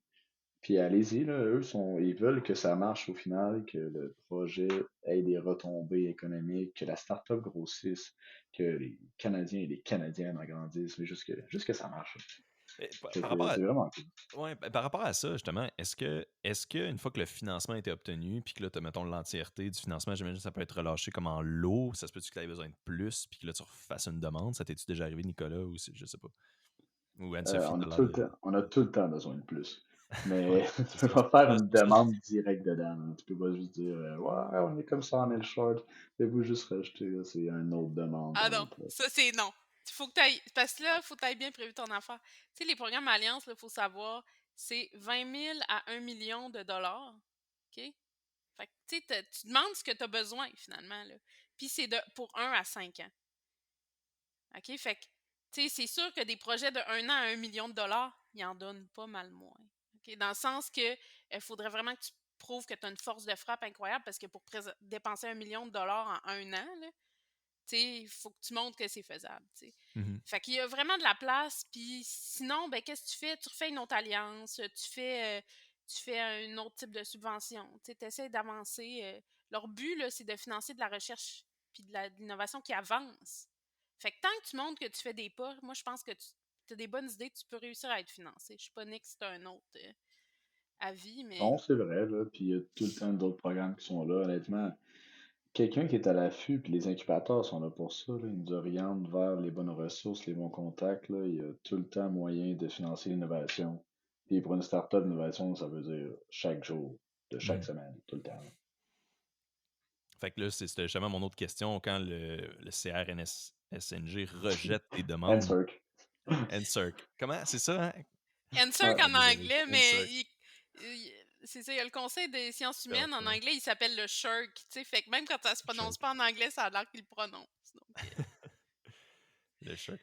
Puis allez-y, là, ils veulent que ça marche au final, que le projet ait des retombées économiques, que la start-up grossisse, que les Canadiens et les Canadiennes en grandissent, mais juste que ça marche. Fait Par que rapport à, c'est vraiment cool. ouais, par rapport à ça, justement, est-ce que une fois que le financement a été obtenu, puis que là, tu as, mettons, l'entièreté du financement, j'imagine que ça peut être relâché comme en lot, ça se peut-tu que tu aies besoin de plus, puis que là, tu refasses une demande? Ça t'es-tu déjà arrivé, Nicolas, ou je sais pas? Ou Anne-Sophie, t'as l'air de... On a tout le temps besoin de plus. Ouais, Mais c'est tu ça. vas faire C'est une pour ça que je demande dis. directe dedans, là. Tu peux pas juste dire ouais, on est comme ça en mail short. Faites-vous juste rajouter, là, c'est une autre demande Ah dans non, l'autre, là. ça c'est non. Faut que t'ailles, parce que là, faut que t'ailles bien prévu ton affaire. Tu sais, les programmes Alliance, il faut savoir, c'est 20 000 à 1 million de dollars. OK? Fait que, tu sais, tu demandes ce que tu as besoin, finalement, là. Puis c'est pour 1 à 5 ans. OK? Fait que, tu sais, c'est sûr que des projets de 1 an à 1 million de dollars, ils en donnent pas mal moins. OK? Dans le sens que il faudrait vraiment que tu prouves que tu as une force de frappe incroyable parce que pour dépenser 1 million de dollars en 1 an, là, il faut que tu montres que c'est faisable. T'sais. Mhm. Fait qu'il y a vraiment de la place. Puis sinon, ben, qu'est-ce que tu fais? Tu refais une autre alliance, tu fais un autre type de subvention. Tu essaies d'avancer. Leur but, là, c'est de financer de la recherche puis de l'innovation qui avance. Fait que tant que tu montres que tu fais des pas, moi, je pense que tu as des bonnes idées, tu peux réussir à être financé. Je suis pas Nick, c'est un autre avis, mais Non, c'est vrai, là. Puis il y a tout le temps d'autres programmes qui sont là. Honnêtement, quelqu'un qui est à l'affût, puis les incubateurs sont là pour ça, là. Ils nous orientent vers les bonnes ressources, les bons contacts, là. Il y a tout le temps moyen de financer l'innovation. Puis pour une start-up, l'innovation, ça veut dire chaque jour, de chaque Mhm. semaine, tout le temps, là. Fait que là, c'était justement mon autre question. Quand le CRNSNG rejette tes demandes, NSERC. NSERC, comment? C'est ça, hein? NSERC Ouais, en désolé. anglais, mais NSERC. c'est ça, il y a le Conseil des sciences humaines en Parfait. anglais, il s'appelle le SHIRC, tu sais, fait que même quand ça se prononce SHERC. pas en anglais, ça a l'air qu'il le prononce. Donc, Le SHERC.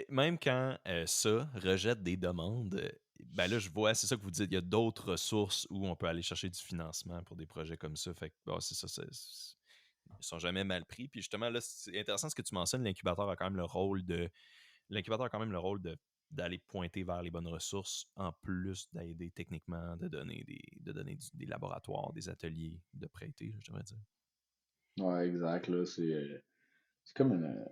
Même quand ça rejette des demandes, ben là, je vois, c'est ça que vous dites, il y a d'autres ressources où on peut aller chercher du financement pour des projets comme ça. Fait que, bon, c'est ça, ils sont jamais mal pris. Puis justement, là, c'est intéressant ce que tu mentionnes, l'incubateur a quand même le rôle de l'incubateur a quand même le rôle d'aller pointer vers les bonnes ressources, en plus d'aider techniquement, des laboratoires, des ateliers, de prêter, je devrais dire. Ouais, exact, là. C'est comme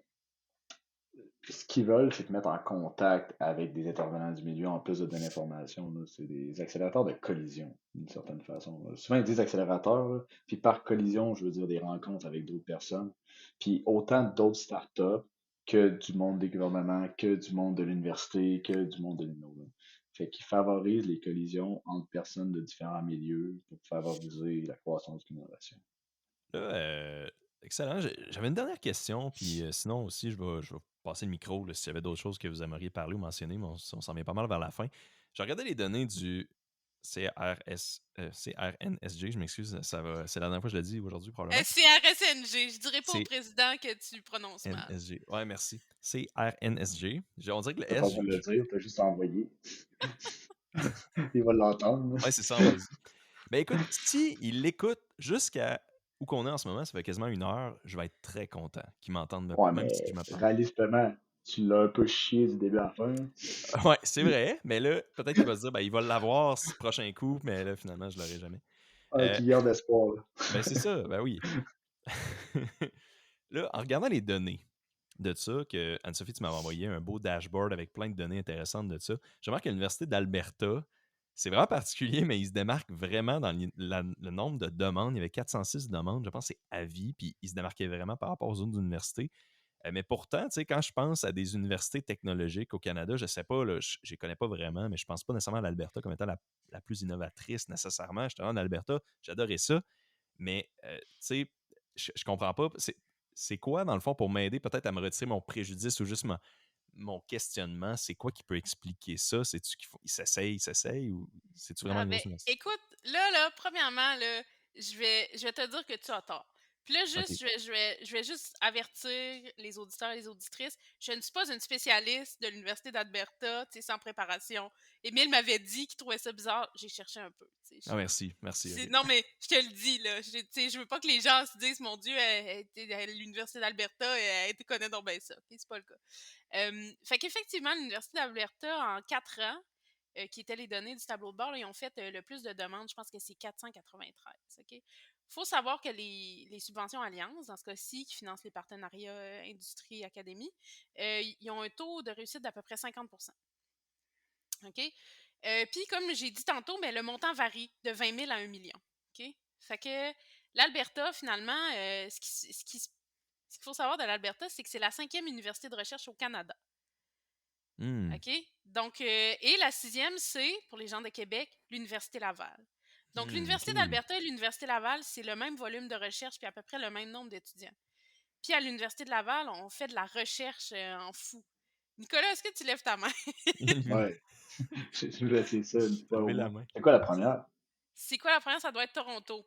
ce qu'ils veulent, c'est te mettre en contact avec des intervenants du milieu en plus de donner l'information, là. C'est des accélérateurs de collision, d'une certaine façon, là. Souvent, ils disent accélérateurs, là, puis par collision, je veux dire des rencontres avec d'autres personnes, puis autant d'autres startups que du monde des gouvernements, que du monde de l'université, que du monde de l'inno, là. Fait qu'ils favorisent les collisions entre personnes de différents milieux pour favoriser la croissance de l'innovation. Là, excellent. J'avais une dernière question, puis sinon aussi, je vais passer le micro là, s'il y avait d'autres choses que vous aimeriez parler ou mentionner, mais on s'en vient pas mal vers la fin. J'ai regardé les données du CRNSG, je m'excuse, c'est la dernière fois que je l'ai dit aujourd'hui, probablement. CRSNG, je dirais pas au président que tu le prononces mal. CNSG. Ouais, merci. CRNSG. On dirait que le T'as pas S, besoin de le dire, t'as juste à envoyer. Il va l'entendre, là. ouais, c'est ça, vas-y. Ben écoute, si il l'écoute jusqu'à où qu'on est en ce moment, ça fait quasiment 1 heure, je vais être très content qu'il m'entende, Ouais, même si mais je me plante. réalistement, tu l'as un peu chié du début à la fin. Ouais, c'est vrai, mais là, peut-être qu'il va se dire, ben, il va l'avoir ce prochain coup, mais là, finalement, je l'aurai jamais. Euh, Qui garde espoir, là. ben, c'est ça, ben oui. Là, en regardant les données de ça, que Anne-Sophie, tu m'avais envoyé un beau dashboard avec plein de données intéressantes de ça, je remarque que l'Université d'Alberta, c'est vraiment particulier, mais il se démarque vraiment dans le nombre de demandes. Il y avait 406 demandes, je pense que c'est à vie, puis il se démarquait vraiment par rapport aux autres universités. Mais pourtant, tu sais, quand je pense à des universités technologiques au Canada, je sais pas, là, je ne les connais pas vraiment, mais je pense pas nécessairement à l'Alberta comme étant la plus innovatrice nécessairement. J'étais en Alberta, j'adorais ça, mais tu sais, je comprends pas. C'est quoi, dans le fond, pour m'aider peut-être à me retirer mon préjudice ou juste mon questionnement? C'est quoi qui peut expliquer ça? C'est-tu qu'il faut, il s'essaye ou c'est-tu vraiment Ah une ben, grosse université? écoute, là, premièrement, là, je vais te dire que tu as tort. Puis là, OK. juste, je vais juste avertir les auditeurs et les auditrices. Je ne suis pas une spécialiste de l'Université d'Alberta, tu sais, sans préparation. Émile m'avait dit qu'il trouvait ça bizarre. J'ai cherché un peu. Tu sais, Ah, merci, OK. non, mais je te le dis, là. Tu sais, je veux pas que les gens se disent, mon Dieu, elle était à l'Université d'Alberta et elle connaît donc bien ça. OK, c'est pas le cas. Fait qu'effectivement, l'Université d'Alberta, en 4 ans, qui étaient les données du tableau de bord, là, ils ont fait le plus de demandes. Je pense que c'est 493. Il faut savoir que les subventions Allianz, dans ce cas-ci, qui financent les partenariats industrie académie, ils ont un taux de réussite d'à peu près 50 OK? Puis, comme j'ai dit tantôt, ben, le montant varie de 20 000 à 1 million. OK? Fait que l'Alberta, finalement, ce qu'il faut savoir de l'Alberta, c'est que c'est la 5e université de recherche au Canada. Hmm. OK? Donc, et la 6e, c'est, pour les gens de Québec, l'Université Laval. Donc, l'Université OK. d'Alberta et l'Université Laval, c'est le même volume de recherche puis à peu près le même nombre d'étudiants. Puis à l'Université de Laval, on fait de la recherche en fou. Nicolas, est-ce que tu lèves ta main? Ouais, j'ai vu essayer ça une fois au Levez la moins. main. C'est quoi la première? C'est quoi la première? Ça doit être Toronto.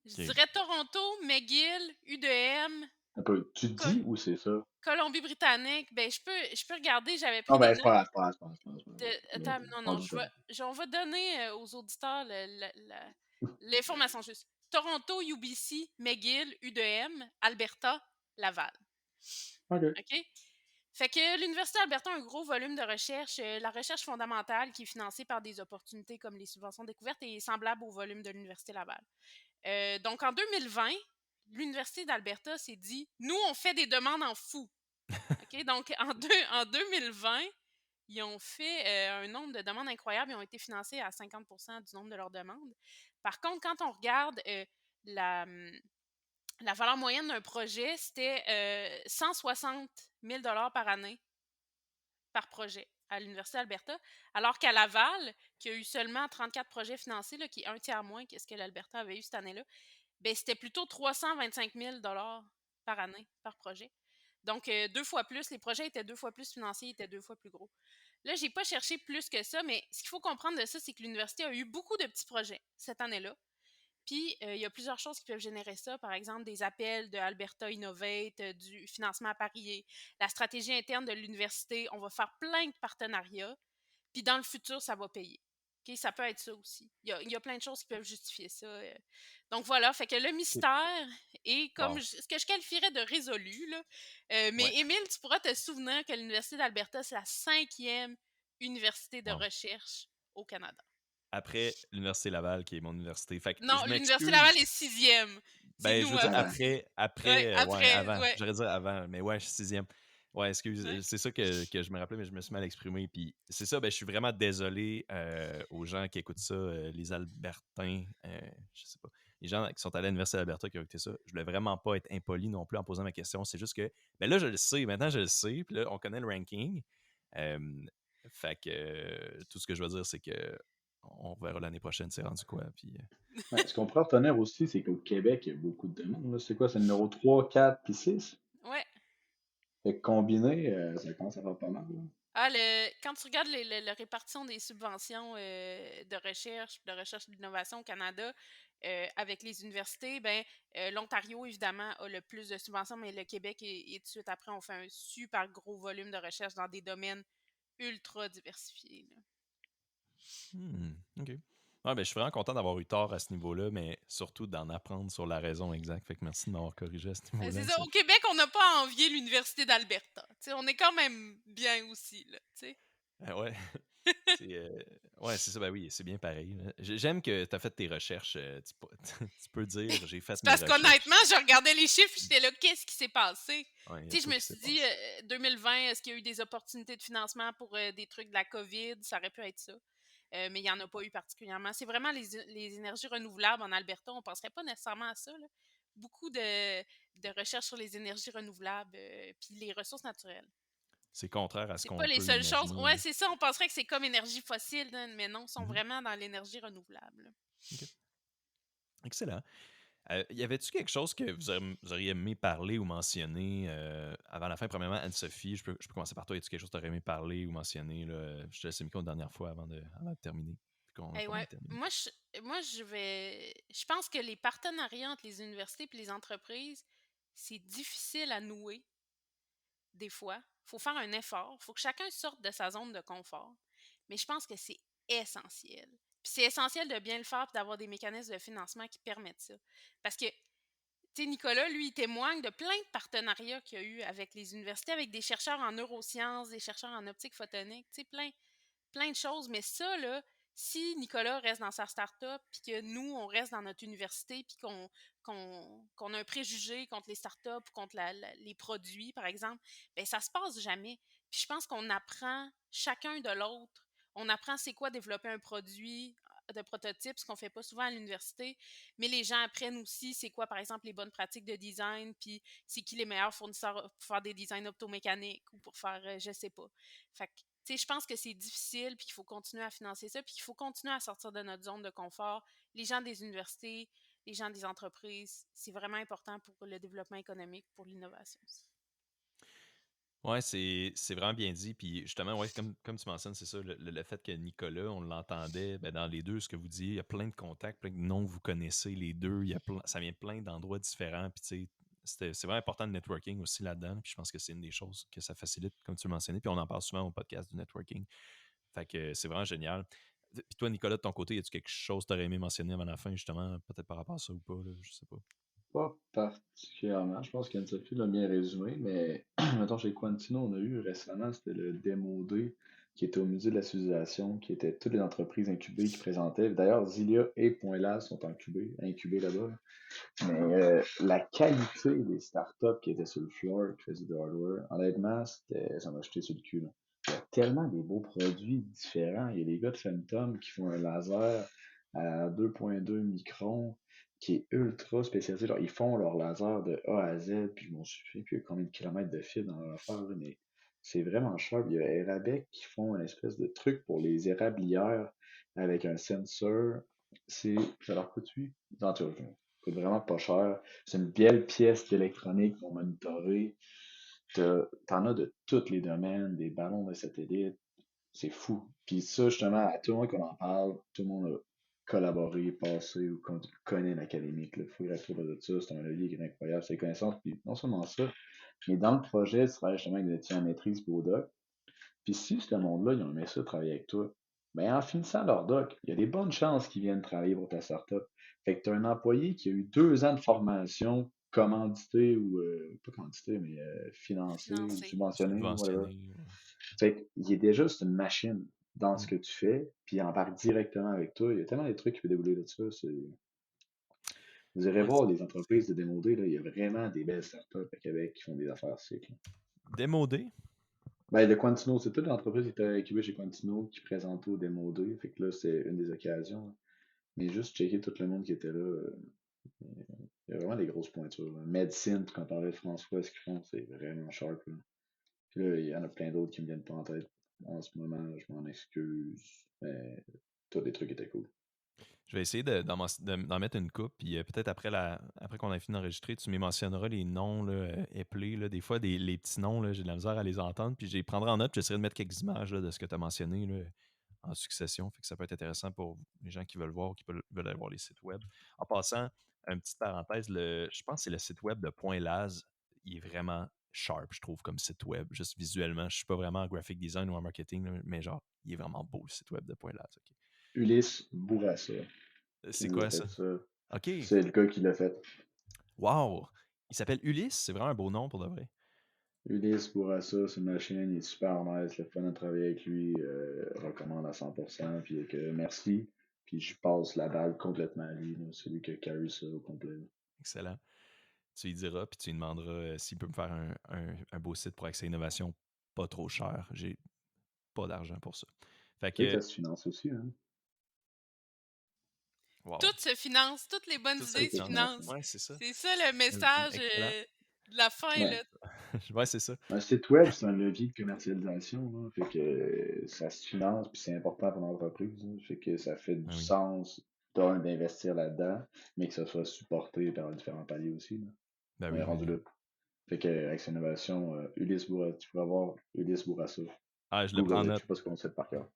Je OK. dirais Toronto, McGill, UDM, Un peu. Tu te Co- dis ou c'est ça? Colombie-Britannique. Ben, je peux regarder, j'avais Non, pris des ben, c'est pas notes. grave, c'est pas grave, c'est pas grave, c'est pas grave. Attends, non, non, on va donner aux auditeurs l'information juste. Toronto, UBC, McGill, UDM, Alberta, Laval. OK. OK? Fait que l'Université d'Alberta a un gros volume de recherche. La recherche fondamentale qui est financée par des opportunités comme les subventions découvertes est semblable au volume de l'Université Laval. Donc en 2020, l'Université d'Alberta s'est dit nous, on fait des demandes en fou. OK? Donc en 2020, ils ont fait un nombre de demandes incroyables. Ils ont été financés à 50 du nombre de leurs demandes. Par contre, quand on regarde la valeur moyenne d'un projet, c'était 160 000 par année par projet à l'Université d'Alberta, alors qu'à Laval, qui a eu seulement 34 projets financés, là, qui est un tiers moins que ce que l'Alberta avait eu cette année-là, ben, c'était plutôt 325 000 par année, par projet. Donc, 2 fois plus, les projets étaient 2 fois plus financés, ils étaient 2 fois plus gros. Là, j'ai pas cherché plus que ça, mais ce qu'il faut comprendre de ça, c'est que l'université a eu beaucoup de petits projets cette année-là. Puis, il y a plusieurs choses qui peuvent générer ça. Par exemple, des appels de Alberta Innovate, du financement à parier, la stratégie interne de l'université. On va faire plein de partenariats. Puis, dans le futur, ça va payer. OK? Ça peut être ça aussi. Il y a plein de choses qui peuvent justifier ça. Donc, voilà. Fait que le mystère est comme Wow. ce que je qualifierais de résolu. Là. Ouais. Mais Émile, tu pourras te souvenir que l'Université d'Alberta, c'est la 5e université de Wow. recherche au Canada. Après l'Université Laval, qui est mon université. Fait que Non, je l'Université m'excuse. Laval est 6e. C'est Ben, je nous veux dire avant. Avant. après, ouais, Après, avant. ouais. J'aurais dit avant, mais ouais, 6e. Ouais, excuse, Ouais. c'est ça que je me rappelais, mais je me suis mal exprimé. Puis c'est ça, ben, je suis vraiment désolé aux gens qui écoutent ça, les Albertains, je sais pas, les gens qui sont allés à l'Université d'Alberta qui ont écouté ça. Je voulais vraiment pas être impoli non plus en posant ma question. C'est juste que, ben là, je le sais, maintenant je le sais, puis là, on connaît le ranking. Euh, fait que tout ce que je veux dire, c'est que on verra l'année prochaine, c'est rendu quoi. Puis, Ouais, ce qu'on pourrait retenir aussi, c'est qu'au Québec, il y a beaucoup de demandes, là. C'est quoi? C'est le numéro 3, 4 puis 6? Ouais. Fait que combiné, ça commence à faire pas mal, là. Quand tu regardes la répartition des subventions de recherche et d'innovation au Canada avec les universités, ben, l'Ontario, évidemment, a le plus de subventions, mais le Québec est tout de suite après. On fait un super gros volume de recherche dans des domaines ultra diversifiés. Là. OK. Ouais, ben, je suis vraiment content d'avoir eu tort à ce niveau-là, mais surtout d'en apprendre sur la raison exacte. Fait que merci de m'avoir corrigé à ce C'est niveau-là. ça. Au Québec, on n'a pas à envier l'Université d'Alberta. T'sais, on est quand même bien aussi. Là, t'sais. Ouais. C'est ouais, c'est ça, ben oui, c'est bien pareil, là. J'aime que tu as fait tes recherches. Tu peux dire j'ai fait C'est mes parce qu'honnêtement, recherches. je regardais les chiffres, j'étais là, qu'est-ce qui s'est passé? Ouais, il y a Tu sais, je tout me qui s'est suis dit, passé. 2020, est-ce qu'il y a eu des opportunités de financement pour des trucs de la COVID? Ça aurait pu être ça. Mais il n'y en a pas eu particulièrement. C'est vraiment les énergies renouvelables en Alberta. On ne penserait pas nécessairement à ça. Là. Beaucoup de recherches sur les énergies renouvelables puis les ressources naturelles. C'est contraire à ce C'est pas qu'on les peut seules choses. imaginer, Ouais, là. c'est ça. On penserait que c'est comme énergie fossile, là, mais non, ils sont Mhm. vraiment dans l'énergie renouvelable. OK. Excellent. Y avait-tu quelque chose que vous auriez aimé parler ou mentionner avant la fin? Premièrement, Anne-Sophie, je peux commencer par toi. Y a-tu quelque chose que tu aurais aimé parler ou mentionner? Là? Je te laisse le micro une dernière fois avant de terminer. qu'on Hey, qu'on ait ouais. terminé. Je pense que les partenariats entre les universités et les entreprises, c'est difficile à nouer des fois. Il faut faire un effort. Il faut que chacun sorte de sa zone de confort. Mais je pense que c'est essentiel. Puis c'est essentiel de bien le faire et d'avoir des mécanismes de financement qui permettent ça. Parce que, tu sais, Nicolas, lui, il témoigne de plein de partenariats qu'il y a eu avec les universités, avec des chercheurs en neurosciences, des chercheurs en optique photonique, tu sais, plein de choses. Mais ça, là, si Nicolas reste dans sa start-up, puis que nous, on reste dans notre université, puis qu'on a un préjugé contre les start-up ou contre les produits, par exemple, bien, ça se passe jamais. Puis je pense qu'on apprend chacun de l'autre. On apprend c'est quoi développer un produit de prototype, ce qu'on fait pas souvent à l'université, mais les gens apprennent aussi c'est quoi, par exemple, les bonnes pratiques de design, puis c'est qui les meilleurs fournisseurs pour faire des designs optomécaniques ou pour faire, je sais pas. Fait que tu sais, je pense que c'est difficile, puis qu'il faut continuer à financer ça, puis qu'il faut continuer à sortir de notre zone de confort. Les gens des universités, les gens des entreprises, c'est vraiment important pour le développement économique, pour l'innovation aussi. Ouais, c'est vraiment bien dit. Puis justement, ouais, comme tu mentionnes, c'est ça, le fait que Nicolas, on l'entendait ben, dans les deux, ce que vous disiez, il y a plein de contacts, plein de noms que vous connaissez les deux, ça vient plein d'endroits différents. Puis tu sais, c'est vraiment important le networking aussi là-dedans. Puis je pense que c'est une des choses que ça facilite, comme tu le mentionnais. Puis on en parle souvent au podcast du networking. Fait que c'est vraiment génial. Puis toi, Nicolas, de ton côté, y a-tu quelque chose que tu aurais aimé mentionner avant la fin, justement, peut-être par rapport à ça ou pas, là, je sais pas. Pas particulièrement. Je pense qu'Anne-Sophie l'a bien résumé, mais mettons chez Quantino, on a eu récemment, c'était le Démo Day qui était au musée de la civilisation, qui était toutes les entreprises incubées qui présentaient. D'ailleurs, Zilia et Point Là sont incubés là-bas. Mais la qualité des startups qui étaient sur le floor, qui faisaient du hardware, honnêtement, ça m'a jeté sur le cul, là. Il y a tellement des beaux produits différents. Il y a les gars de Phantom qui font un laser à 2.2 microns qui est ultra spécialisé. Genre, ils font leur laser de A à Z, puis je m'en souviens plus combien de kilomètres de fil dans leur affaire, là, mais c'est vraiment sharp. Il y a Erabec qui font une espèce de truc pour les érablières avec un sensor. Ça leur coûte-tu? Non, tu vois, ça coûte vraiment pas cher. C'est une belle pièce d'électronique pour monitorer. T'en as de tous les domaines, des ballons de satellite. C'est fou. Puis ça, justement, à tout le monde qu'on en parle, tout le monde a collaboré, passé ou connaît l'académique. Il faut y retourner de ça. C'est un levier qui est incroyable. C'est les connaissances. Puis non seulement ça, mais dans le projet, tu travailles justement avec des étudiants en maîtrise pour doc. Puis si ce monde-là, ils ont aimé ça travailler avec toi, ben en finissant leur doc, il y a des bonnes chances qu'ils viennent travailler pour ta startup. Fait que tu as un employé qui a eu 2 ans de formation commandité ou pas commandité, mais financé ou Financer. subventionné, whatever. Subventionné. Fait qu'il est déjà c'est une machine dans ce Mm. que tu fais, puis il embarque directement avec toi. Il y a tellement des trucs qui peuvent débouler de ça. Vous irez Ouais, voir les entreprises de démodé, là, il y a vraiment des belles startups à Québec qui font des affaires cycles. démodé. Ben, le Quantino, c'est toute l'entreprise qui était équipée chez Quantino qui présentait au Démo 2. Fait que là, c'est une des occasions, là. Mais juste checker tout le monde qui était là. Il y a vraiment des grosses pointures, là. Medicine, quand on parlait de François, ce qu'ils font, c'est vraiment sharp, là. Puis là, il y en a plein d'autres qui me viennent pas en tête. En ce moment, je m'en excuse. Mais tous les trucs étaient cool. Je vais essayer d'en mettre une coupe, puis peut-être après qu'on ait fini d'enregistrer, tu me mentionneras les noms là, appelés. Là. Des fois, les petits noms, là, j'ai de la misère à les entendre, puis je les prendrai en note, puis j'essaierai de mettre quelques images là, de ce que tu as mentionné là, en succession. Fait que ça peut être intéressant pour les gens qui veulent voir ou qui veulent aller voir les sites web. En passant, une petite parenthèse, je pense que c'est le site web de Point Laz. Il est vraiment sharp, je trouve, comme site web, juste visuellement. Je ne suis pas vraiment en graphic design ou en marketing, là, mais genre, il est vraiment beau le site web de Point Laz. Ok. Ulysse Bourassa, qui C'est nous a quoi fait ça? ça. OK. C'est le gars qui l'a fait. Wow! Il s'appelle Ulysse, c'est vraiment un beau nom pour de vrai. Ulysse Bourassa, c'est une machine, il est super nice, le fun de travailler avec lui, recommande à 100%, puis que merci, puis je passe la balle complètement à lui, là. C'est lui qui a carry ça au complet, là. Excellent. Tu lui diras, puis tu lui demanderas s'il peut me faire un beau site pour Accès Innovation pas trop cher. J'ai pas d'argent pour ça. Fait Tu sais que que, ça se finance aussi, hein. wow. Tout se finance, toutes les bonnes Tout ça Tout idées se se se finance. finance, hein. financent. Ouais, c'est ça. C'est ça le message Excellent. de la fin, Ouais. là. Ouais, c'est ça. Un site web, c'est un levier de commercialisation, là. Fait que ça se finance, puis c'est important pour l'entreprise, là. Fait que ça fait du Ah oui. sens d'investir là-dedans, mais que ça soit supporté par différents paliers aussi, là. Ben On est oui, ben rendu oui. là. Fait que avec cette innovation, Ulysse Bourassa, tu pourras voir Ulysse Bourassa. Ah, je le prends en Google it, je note. sais pas ce qu'on sait par cœur.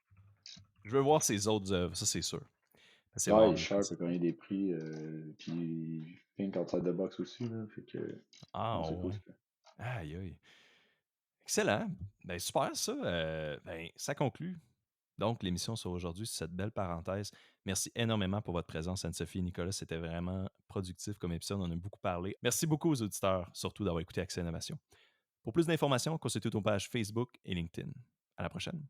Je veux voir ses autres œuvres, ça c'est sûr. C'est Ouais, vraiment il est bien sharp, il pensé. a gagné des prix, puis il think outside the box aussi, là, fait que non, Ah c'est cool ouais. ça. Aïe aïe. Excellent. Ben super ça. Ben, ça conclut donc l'émission sur aujourd'hui, sur cette belle parenthèse. Merci énormément pour votre présence, Anne-Sophie et Nicolas. C'était vraiment productif comme épisode. On a beaucoup parlé. Merci beaucoup aux auditeurs, surtout d'avoir écouté Accès Innovation. Pour plus d'informations, consultez nos pages Facebook et LinkedIn. À la prochaine.